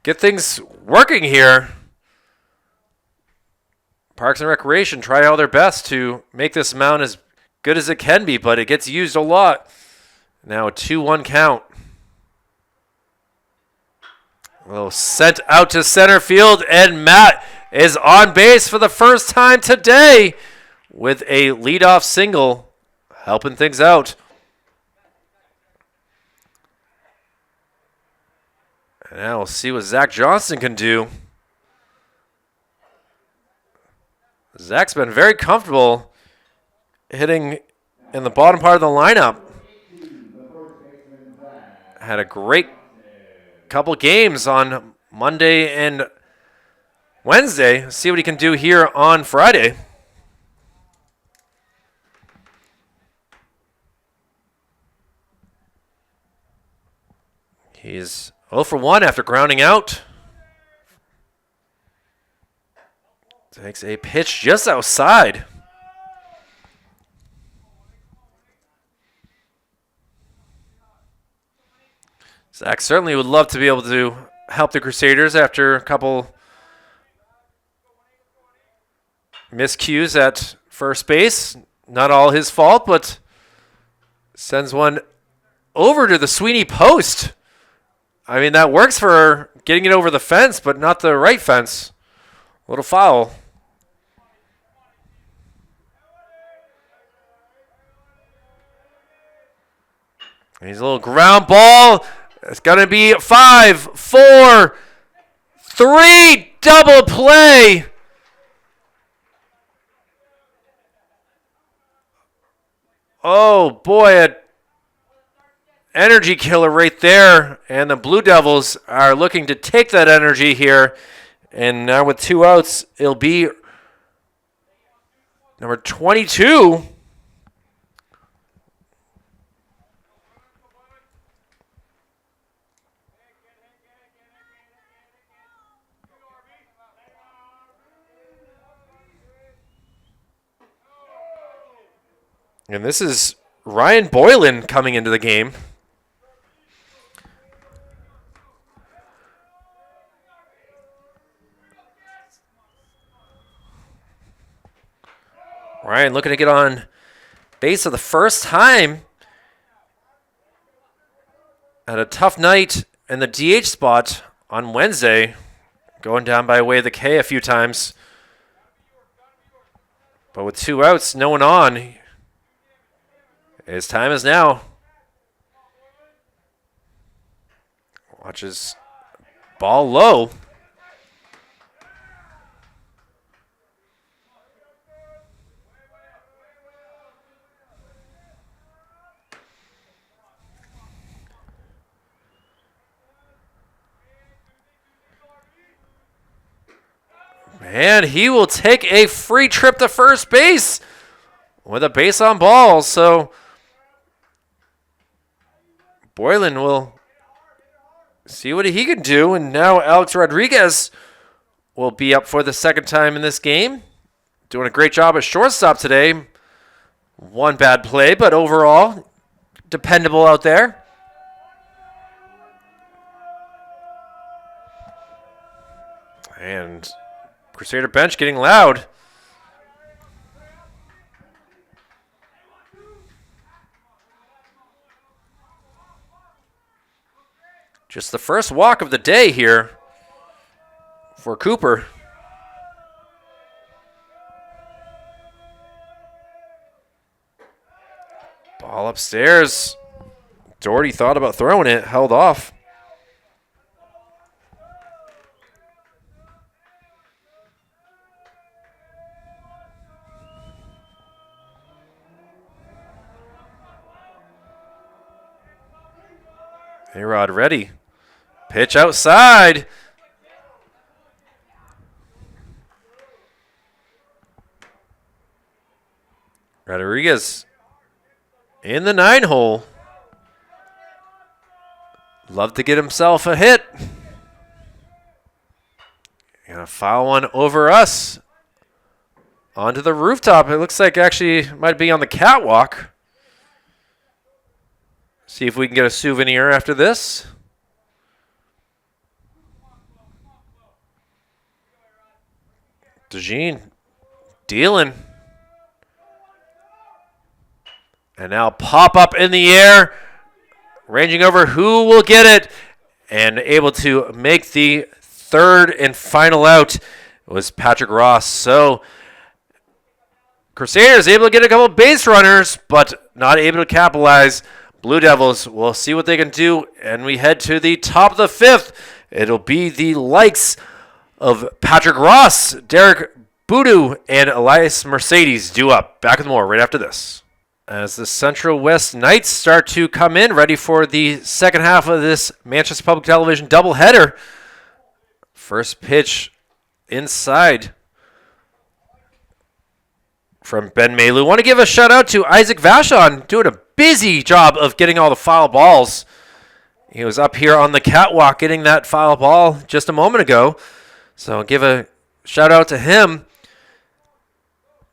get things working here. Parks and Recreation try all their best to make this mound as good as it can be, but it gets used a lot. Now a 2-1 count. A little sent out to center field, and Matt is on base for the first time today with a leadoff single, helping things out. And now we'll see what Zach Johnson can do. Zach's been very comfortable hitting in the bottom part of the lineup. Had a great couple games on Monday and Wednesday. See what he can do here on Friday. He's 0 for 1 after grounding out. Takes a pitch just outside. Zach certainly would love to be able to help the Crusaders after a couple miscues at first base. Not all his fault, but sends one over to the Sweeney post. I mean, that works for getting it over the fence, but not the right fence. Little foul. He's a little ground ball. It's going to be 5, 4, 3, double play. Oh, boy, an energy killer right there. And the Blue Devils are looking to take that energy here. And now with 2 outs, it'll be number 22. And this is Ryan Boylan coming into the game. Ryan looking to get on base for the first time at a tough night in the DH spot on Wednesday. Going down by way of the K a few times. But with 2 outs, no one on. His time is now. Watches ball low. And he will take a free trip to first base with a base on balls. So Boylan will see what he can do. And now Alex Rodriguez will be up for the second time in this game. Doing a great job at shortstop today. One bad play, but overall, dependable out there. And Crusader bench getting loud. Just the first walk of the day here for Cooper. Ball upstairs. Doherty thought about throwing it, held off. A-Rod ready. Pitch outside. Rodriguez in the 9-hole. Love to get himself a hit. Gonna foul one over us. Onto the rooftop. It looks like actually might be on the catwalk. See if we can get a souvenir after this. DeJean dealing. And now pop up in the air. Ranging over who will get it. And able to make the third and final out was Patrick Ross. So Crusaders able to get a couple base runners, but not able to capitalize. Blue Devils will see what they can do, and we head to the top of the 5th. It'll be the likes of Patrick Ross, Derek Boudou, and Elias Mercedes due up. Back with more right after this. As the Central West Knights start to come in, ready for the second half of this Manchester Public Television doubleheader. First pitch inside from Ben Maylou. Want to give a shout out to Isaac Vachon, doing a busy job of getting all the foul balls. He was up here on the catwalk getting that foul ball just a moment ago. So give a shout out to him.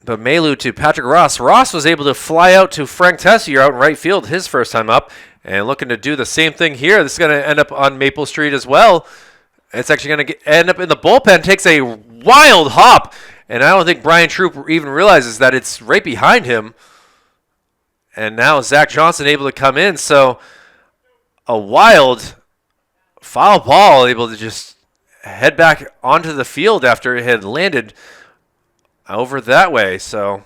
But Maylou to Patrick Ross. Ross was able to fly out to Frank Tessier out in right field his first time up. And looking to do the same thing here. This is going to end up on Maple Street as well. It's actually going to end up in the bullpen. Takes a wild hop. And I don't think Brian Troop even realizes that it's right behind him. And now Zach Johnson able to come in. So a wild foul ball, able to just head back onto the field after it had landed over that way. So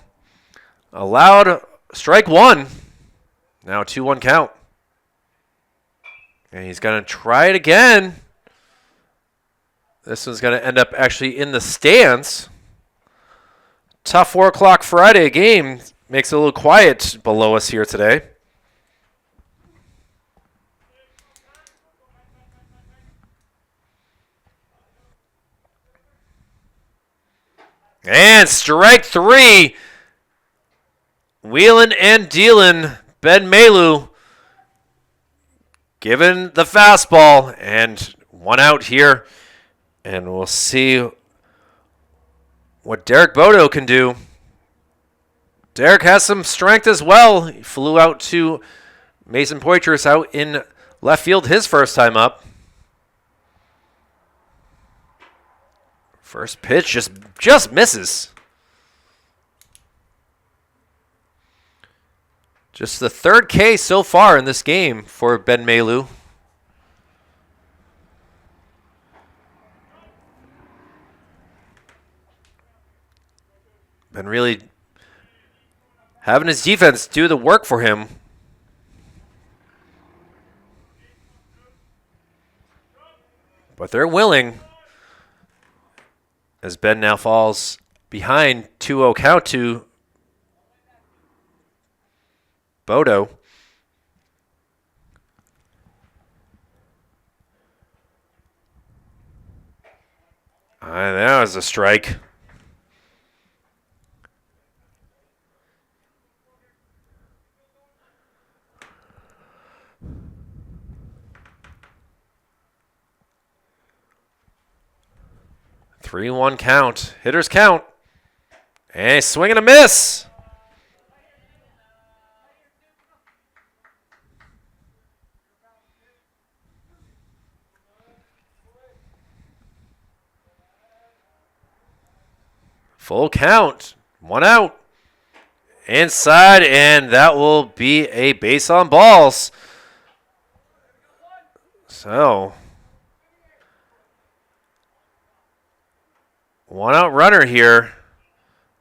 allowed strike one. Now 2-1 count. And he's going to try it again. This one's going to end up actually in the stands. Tough 4 o'clock Friday game. Makes it a little quiet below us here today. And strike 3. Wheeling and dealing. Ben Malu given the fastball. And 1 out here. And we'll see what Derek Bodo can do. Derek has some strength as well. He flew out to Mason Poitras out in left field his first time up. First pitch just misses. Just the 3rd K so far in this game for Ben Malu. Been really having his defense do the work for him. But they're willing. As Ben now falls behind 2-0 count to Bodo. That was a strike. Three-one count. Hitters count. And a swing and a miss. Full count. 1 out. Inside, and that will be a base on balls. So 1 out runner here.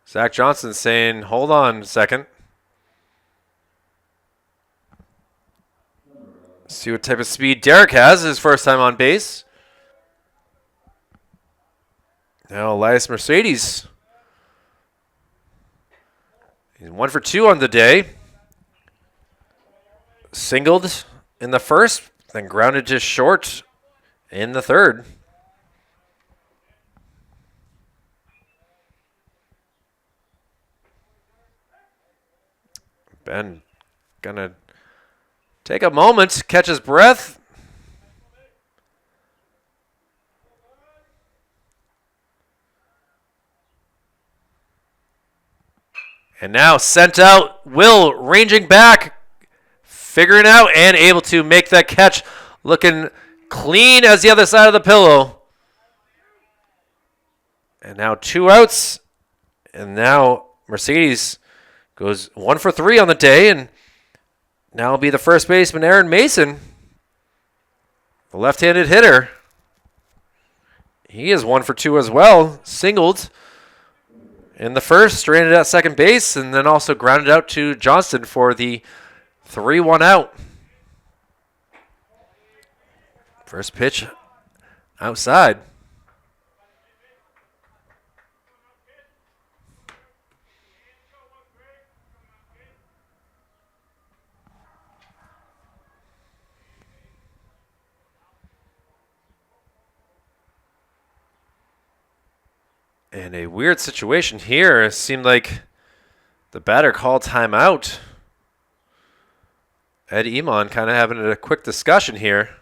Zach Johnson saying, hold on a second. See what type of speed Derek has his first time on base. Now Elias Mercedes. He's 1 for 2 on the day. Singled in the first, then grounded just short in the third. Ben gonna take a moment, catch his breath. And now sent out. Will ranging back, figuring out and able to make that catch. Looking clean as the other side of the pillow. And now 2 outs. And now Mercedes goes 1 for 3 on the day, and now will be the first baseman, Aaron Mason, the left-handed hitter. He is 1 for 2 as well, singled in the first, stranded at second base, and then also grounded out to Johnston for the 3-1 out. First pitch outside. And a weird situation here. It seemed like the batter called timeout. Ed Iman kind of having a quick discussion here.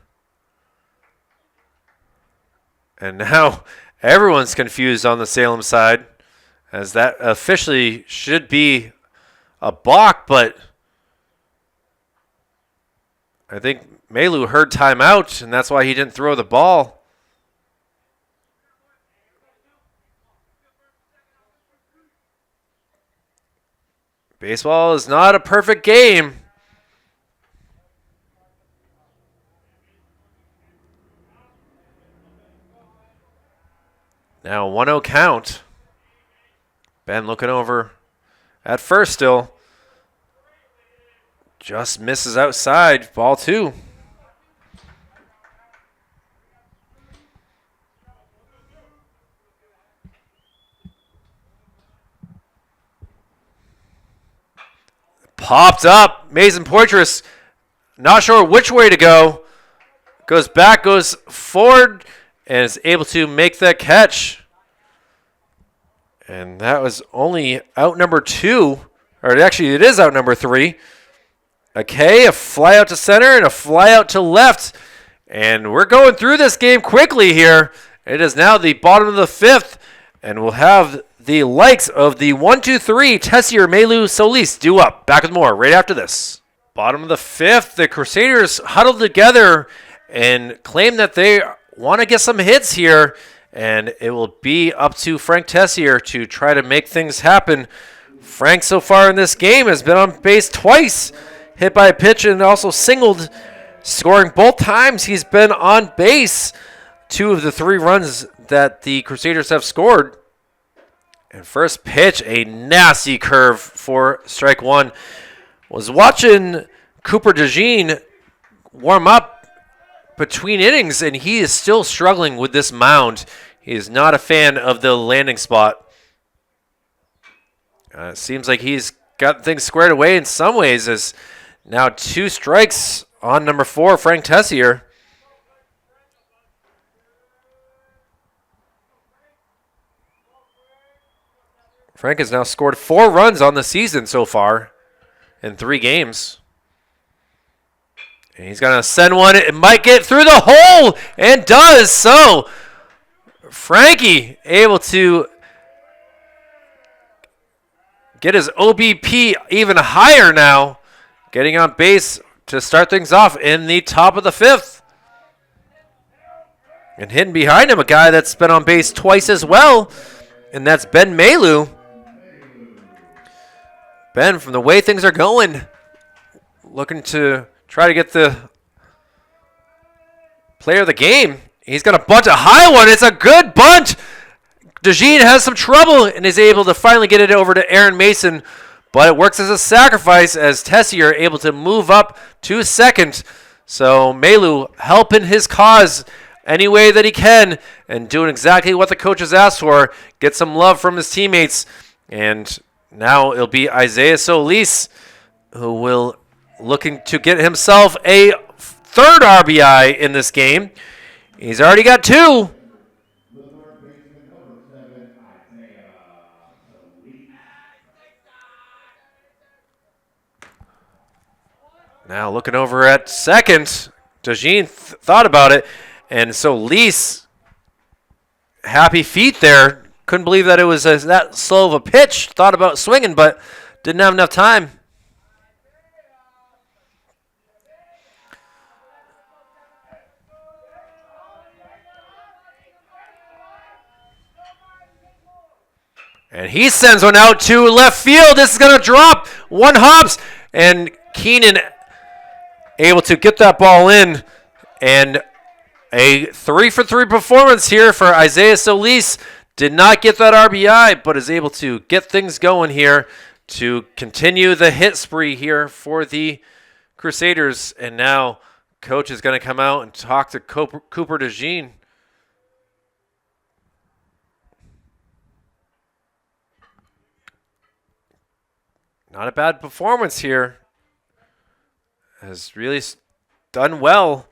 And now everyone's confused on the Salem side, as that officially should be a balk, but I think Malu heard timeout, and that's why he didn't throw the ball. Baseball is not a perfect game. Now 1-0 count. Ben looking over at first still. Just misses outside. Ball 2. Popped up. Mason Poitras, not sure which way to go. Goes back, goes forward, and is able to make that catch. And that was only out number 2. Or actually, it is out number 3. Okay, a fly out to center and a fly out to left. And we're going through this game quickly here. It is now the bottom of the 5th. And we'll have the likes of the 1-2-3 Tessier, Melu, Solis due up. Back with more right after this. Bottom of the 5th, the Crusaders huddled together and claim that they want to get some hits here. And it will be up to Frank Tessier to try to make things happen. Frank so far in this game has been on base twice. Hit by a pitch and also singled, scoring both times he's been on base. 2 of the 3 runs that the Crusaders have scored. And first pitch, a nasty curve for strike 1. Was watching Cooper DeJean warm up between innings, and he is still struggling with this mound. He is not a fan of the landing spot. It seems like he's got things squared away in some ways, as now 2 strikes on number 4, Frank Tessier. Frank has now scored 4 runs on the season so far in 3 games. And he's going to send one. It might get through the hole, and does so. Frankie able to get his OBP even higher now, getting on base to start things off in the top of the 5th. And hidden behind him, a guy that's been on base twice as well, and that's Ben Melu. Ben, from the way things are going, looking to try to get the player of the game. He's going to bunt a high one. It's a good bunt. DeJean has some trouble and is able to finally get it over to Aaron Mason, but it works as a sacrifice as Tessier able to move up to second. So Melu helping his cause any way that he can and doing exactly what the coach has asked for. Get some love from his teammates. And now it'll be Isaiah Solis who will looking to get himself a 3rd RBI in this game. He's already got 2. Now looking over at second, DeJean thought about it, and Solis, happy feet there. Couldn't believe that it was that slow of a pitch. Thought about swinging, but didn't have enough time. And he sends one out to left field. This is going to drop. 1 hops, and Keenan able to get that ball in. And a 3-for-3 performance here for Isaiah Solis. Did not get that RBI, but is able to get things going here to continue the hit spree here for the Crusaders. And now coach is going to come out and talk to Cooper DeJean. Not a bad performance here. Has really done well.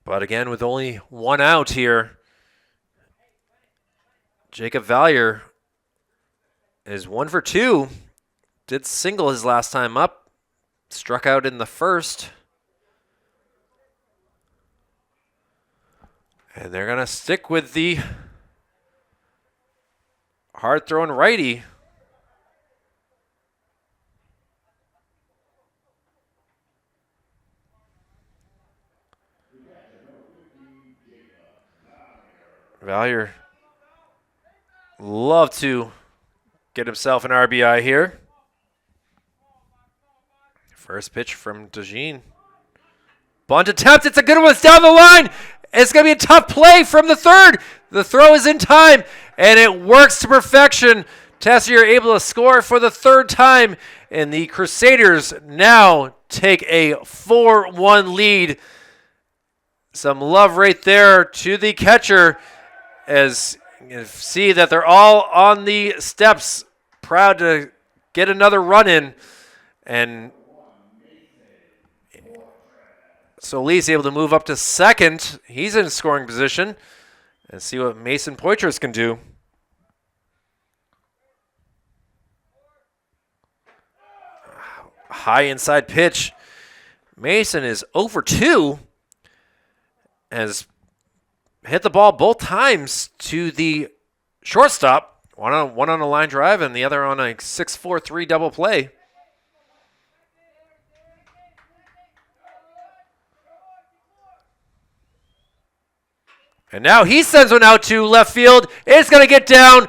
But again, with only 1 out here, Jacob Valier is 1 for 2. Did single his last time up. Struck out in the first. And they're going to stick with the hard-throwing righty. Valier love to get himself an RBI here. First pitch from DeJean. Bunt attempt. It's a good one. It's down the line. It's going to be a tough play from the third. The throw is in time, and it works to perfection. Tessier able to score for the third time, and the Crusaders now take a 4-1 lead. Some love right there to the catcher, as you see that they're all on the steps, proud to get another run in. And Solis able to move up to second. He's in scoring position. And see what Mason Poitras can do. High inside pitch. Mason is over 2. Has hit the ball both times to the shortstop. One on a line drive and the other on a 6-4-3 double play. And now he sends one out to left field. It's going to get down.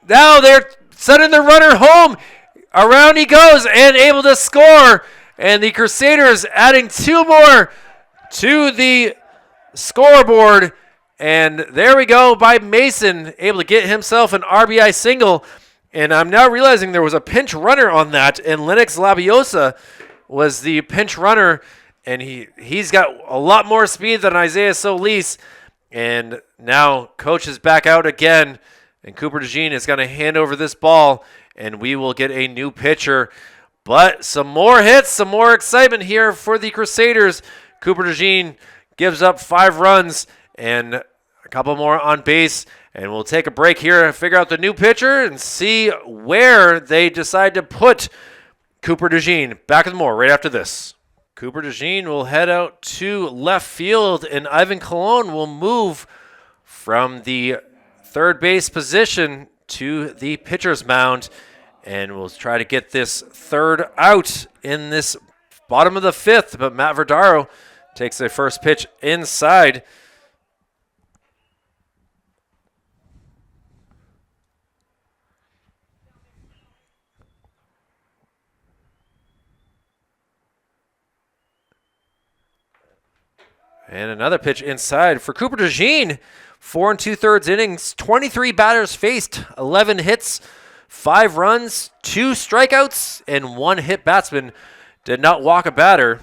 Now they're sending the runner home. Around he goes and able to score. And the Crusaders adding 2 more to the scoreboard. And there we go by Mason, able to get himself an RBI single. And I'm now realizing there was a pinch runner on that. And Lennox Labiosa was the pinch runner. And he's got a lot more speed than Isaiah Solis. And now coach is back out again, and Cooper DeJean is going to hand over this ball, and we will get a new pitcher. But some more hits, some more excitement here for the Crusaders. Cooper DeJean gives up 5 runs and a couple more on base, and we'll take a break here and figure out the new pitcher and see where they decide to put Cooper DeJean. Back with more right after this. Cooper DeJean will head out to left field, and Ivan Colon will move from the third base position to the pitcher's mound, and we'll try to get this third out in this bottom of the 5th, but Matt Verdaro takes the first pitch inside. And another pitch inside for Cooper DeJean. 4 2/3 innings, 23 batters faced, 11 hits, 5 runs, 2 strikeouts, and 1 hit batsman. Did not walk a batter.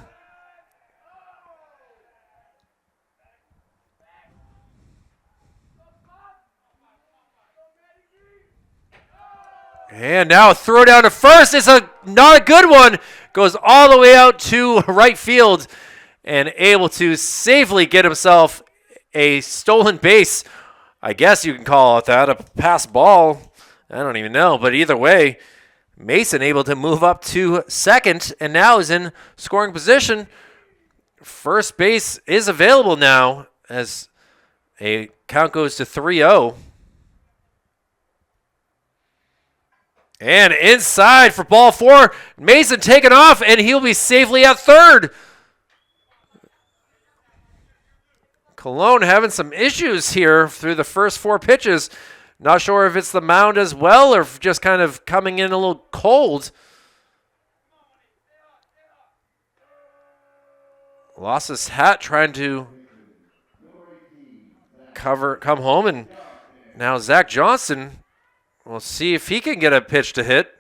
And now a throw down to first. It's not a good one. Goes all the way out to right field. And able to safely get himself a stolen base. I guess you can call it that, a pass ball. I don't even know, but either way, Mason able to move up to second and now is in scoring position. First base is available now as a count goes to 3-0. And inside for ball 4, Mason taken off, and he'll be safely at third. Cologne having some issues here through the first 4 pitches. Not sure if it's the mound as well or if just kind of coming in a little cold. Lost his hat trying to come home, and now Zach Johnson, we'll see if he can get a pitch to hit.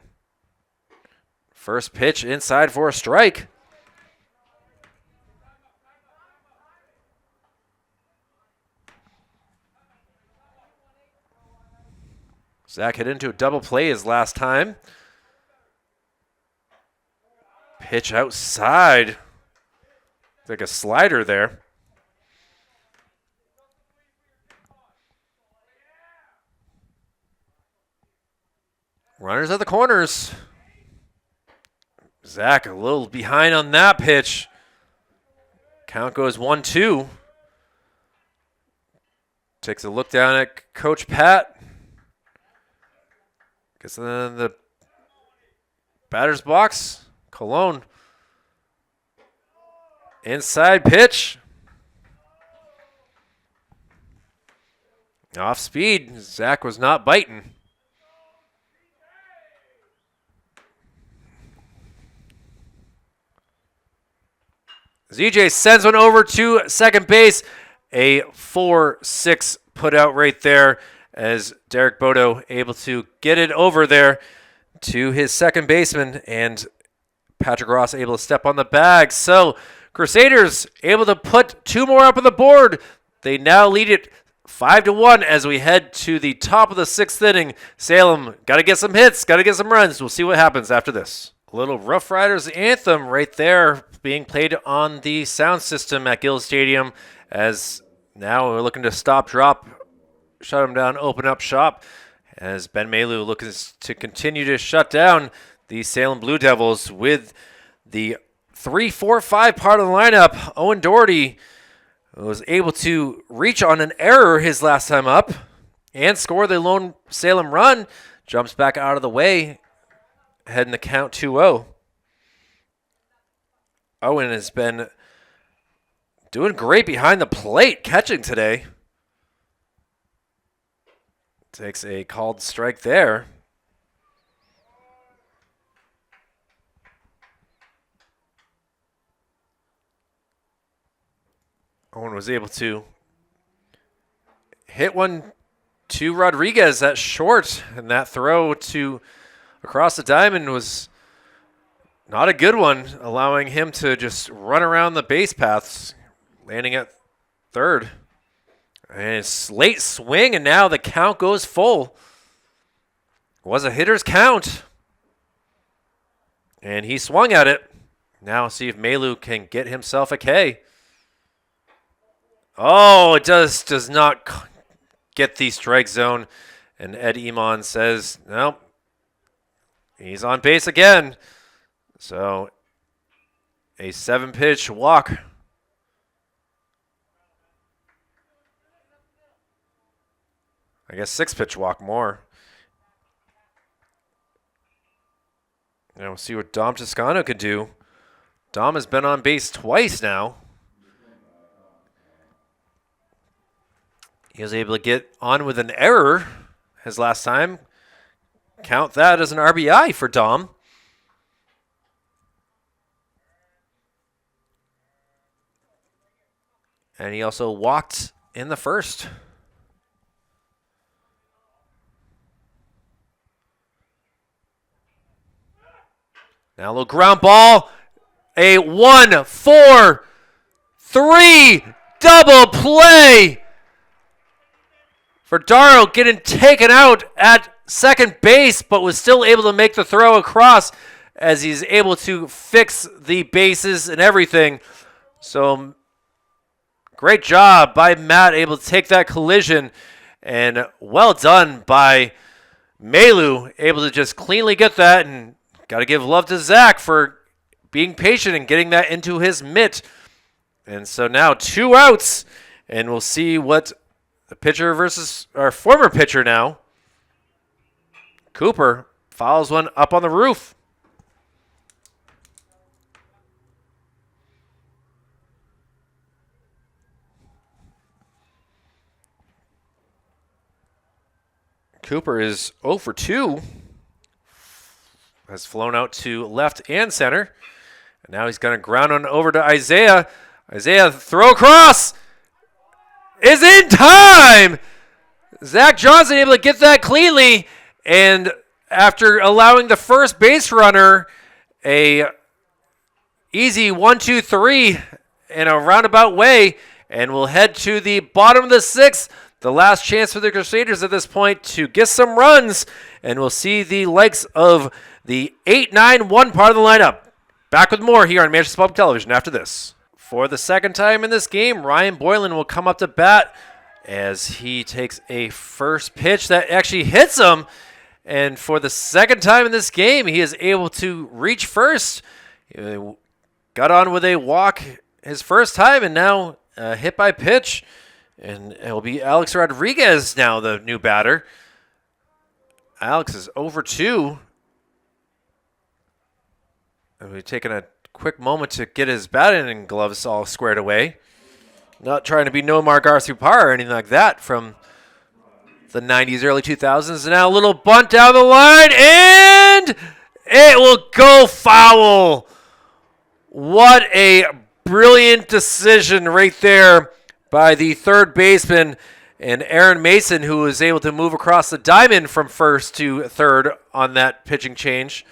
First pitch inside for a strike. Zach hit into a double play his last time. Pitch outside. Like a slider there. Runners at the corners. Zach a little behind on that pitch. Count goes 1-2. Takes a look down at Coach Pat. Gets in the batter's box. Cologne. Inside pitch. Off speed. Zach was not biting. ZJ sends one over to second base. A 4-6 put out right there as Derek Bodo able to get it over there to his second baseman, and Patrick Ross able to step on the bag. So Crusaders able to put 2 more up on the board. They now lead it 5-1 as we head to the top of the 6th inning. Salem got to get some hits, got to get some runs. We'll see what happens after this. A little Rough Riders anthem right there being played on the sound system at Gill Stadium, as now we're looking to stop, drop, shut them down, open up shop, as Ben Malu looking to continue to shut down the Salem Blue Devils with the 3-4-5 part of the lineup. Owen Doherty was able to reach on an error his last time up and score the lone Salem run. Jumps back out of the way, heading the count 2-0. Owen has been doing great behind the plate, catching today. Takes a called strike there. Owen was able to hit one to Rodriguez at short, and that throw to across the diamond was not a good one, allowing him to just run around the base paths, landing at third. And it's late swing, and now the count goes full. It was a hitter's count. And he swung at it. Now see if Malu can get himself a K. Oh, it does not get the strike zone. And Ed Iman says, nope, he's on base again. So a 7-pitch walk. I guess 6-pitch walk more. Now we'll see what Dom Toscano could do. Dom has been on base twice now. He was able to get on with an error his last time. Count that as an RBI for Dom. And he also walked in the first. Now a little ground ball. A 1-4-3 double play for Darrow, getting taken out at second base, but was still able to make the throw across as he's able to fix the bases and everything. So great job by Matt, able to take that collision, and well done by Malu, able to just cleanly get that. And got to give love to Zach for being patient and getting that into his mitt. And so now 2 outs, and we'll see what the pitcher versus our former pitcher now. Cooper fouls one up on the roof. Cooper is 0 for 2. Has flown out to left and center. And now he's going to ground on over to Isaiah. Isaiah, throw across. Is in time. Zach Johnson able to get that cleanly. And after allowing the first base runner a easy 1-2-3 in a roundabout way. And we'll head to the bottom of the 6th. The last chance for the Crusaders at this point to get some runs. And we'll see the likes of the 8-9-1 part of the lineup. Back with more here on Manchester Public Television after this. For the second time in this game, Ryan Boylan will come up to bat as he takes a first pitch that actually hits him. And for the second time in this game, he is able to reach first. Got on with a walk his first time, and now hit by pitch. And it will be Alex Rodriguez now, the new batter. Alex is over 2. And we've taken a quick moment to get his batting gloves all squared away. Not trying to be Nomar Garciupar or anything like that from the 90s, early 2000s. And now a little bunt down the line, and it will go foul. What a brilliant decision right there by the third baseman and Aaron Mason, who was able to move across the diamond from first to third on that pitching change.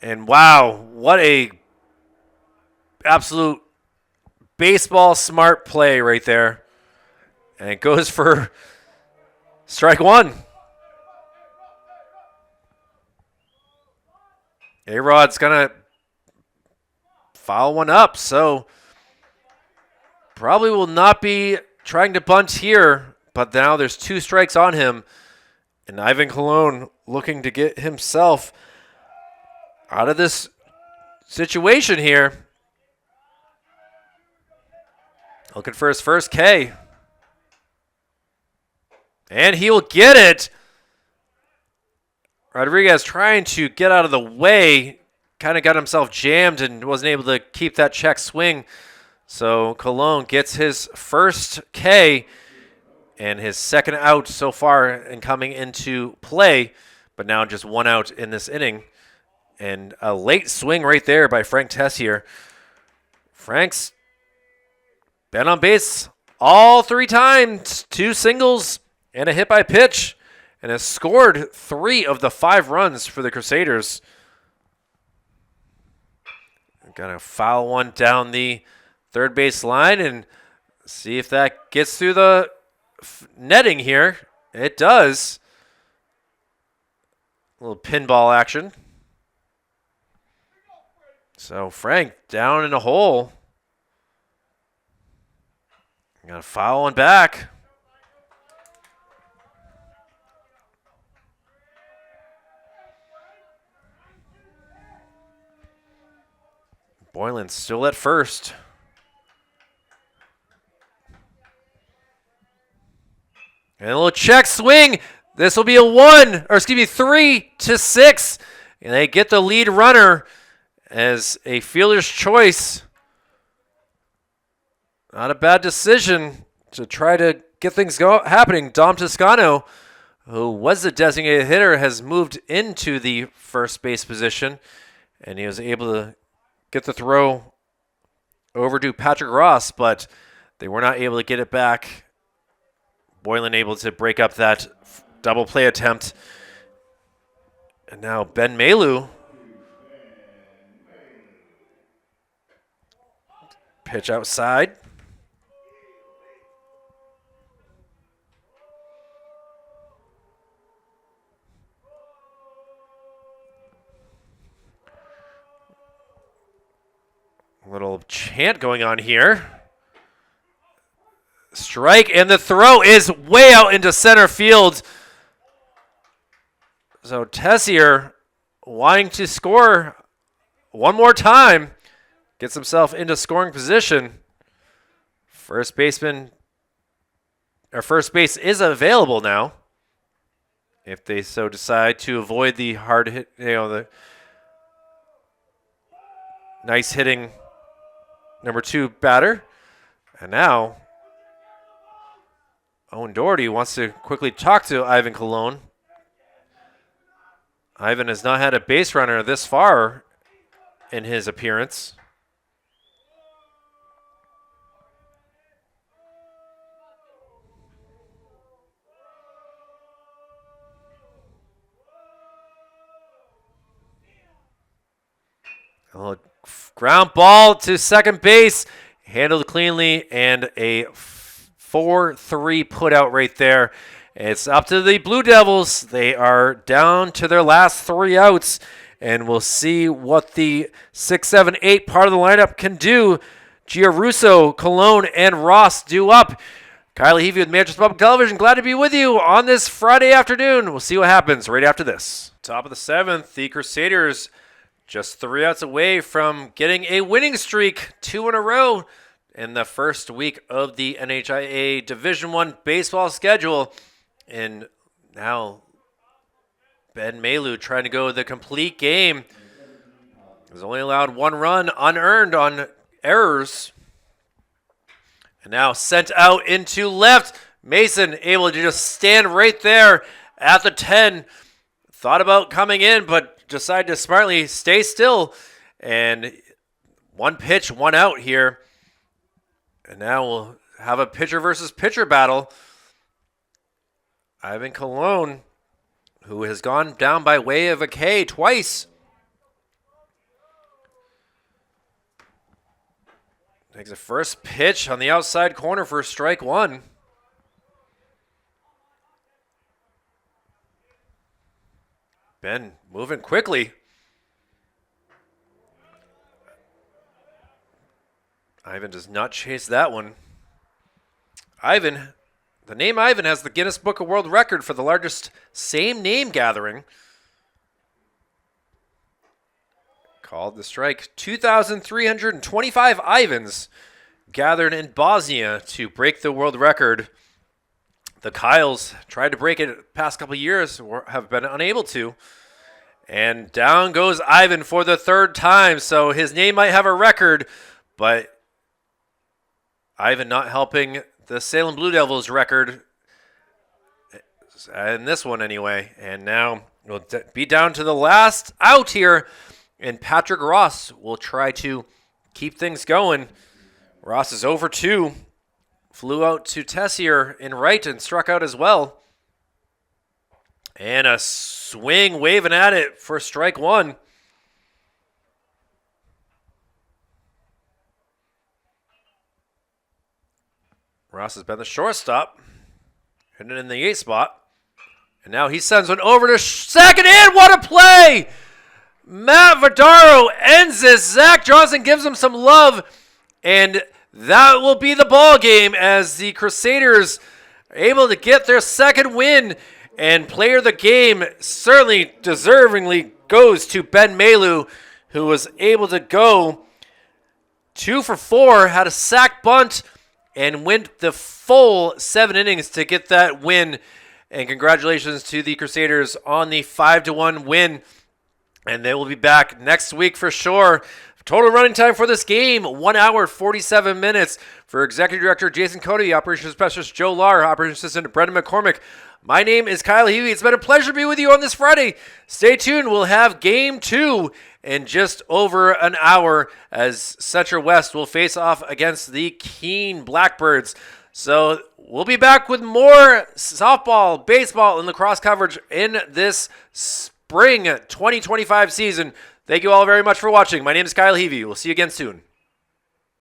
And wow, what a absolute baseball smart play right there. And it goes for strike one. A-Rod's going to foul one up, so probably will not be trying to bunt here, but now there's 2 strikes on him, and Ivan Colon looking to get himself out of this situation here. Looking for his first K. And he will get it. Rodriguez trying to get out of the way. Kind of got himself jammed and wasn't able to keep that check swing. So Colon gets his first K and his second out so far and coming into play. But now just 1 out in this inning. And a late swing right there by Frank Tessier. Frank's been on base all 3 times. 2 singles and a hit by pitch. And has scored 3 of the 5 runs for the Crusaders. Gonna foul one down the third base line and see if that gets through the netting here. It does. A little pinball action. So Frank down in a hole. Gonna foul one back. Boylan still at first. And a little check swing. This will be a 3-6. And they get the lead runner as a fielder's choice. Not a bad decision to try to get things happening. Dom Toscano, who was the designated hitter, has moved into the first base position. And he was able to get the throw over to Patrick Ross, but they were not able to get it back. Boylan able to break up that double play attempt. And now Ben Malu. Pitch outside. Little chant going on here. Strike, and the throw is way out into center field. So Tessier wanting to score one more time. Gets himself into scoring position. First base is available now. If they so decide to avoid the hard hit, the nice hitting number 2 batter. And now Owen Doherty wants to quickly talk to Ivan Colon. Ivan has not had a base runner this far in his appearance. A little ground ball to second base, handled cleanly, and a 4-3 put out right there. It's up to the Blue Devils. They are down to their last 3 outs, and we'll see what the 6, 7, 8 part of the lineup can do. Giarusso, Colon, and Ross do up. Kylie Heavey with Manchester Public Television. Glad to be with you on this Friday afternoon. We'll see what happens right after this. Top of the 7th, the Crusaders just 3 outs away from getting a winning streak, 2 in a row in the first week of the NHIAA Division I baseball schedule. And now Ben Malu trying to go the complete game. Has only allowed 1 run unearned on errors. And now sent out into left. Mason able to just stand right there at the 10. Thought about coming in, but decided to smartly stay still. And One pitch, one out here. And now we'll have a pitcher versus pitcher battle. Ivan Colon, who has gone down by way of a K twice. Takes a first pitch on the outside corner for strike one. Ben moving quickly. Ivan does not chase that one. Ivan, the name Ivan has the Guinness Book of World Record for the largest same name gathering. Called the strike. 2,325 Ivans gathered in Bosnia to break the world record. The Kyles tried to break it past couple of years, have been unable to. And down goes Ivan for the third time. So his name might have a record, but Ivan not helping the Salem Blue Devils record in this one anyway. And now we'll be down to the last out here. And Patrick Ross will try to keep things going. Ross is over 2. Flew out to Tessier in right and struck out as well. And a swing waving at it for strike one. Ross has been the shortstop. Hitting it in the 8 spot. And now he sends one over to second, and what a play! Matt Verdaro ends this. Zach Johnson gives him some love, and that will be the ball game as the Crusaders are able to get their second win, and player of the game certainly deservingly goes to Ben Malu, who was able to go 2 for 4, had a sack bunt, and went the full 7 innings to get that win. And congratulations to the Crusaders on the 5-1 win. And they will be back next week for sure. Total running time for this game, 1 hour, 47 minutes. For Executive Director Jason Cody, Operations Specialist Joe Lahr, Operations Assistant Brendan McCormick. My name is Kyle Heavey. It's been a pleasure to be with you on this Friday. Stay tuned. We'll have Game 2 in just over an hour as Central West will face off against the Keene Blackbirds. So we'll be back with more softball, baseball, and lacrosse coverage in this spring 2025 season. Thank you all very much for watching. My name is Kyle Heavey. We'll see you again soon.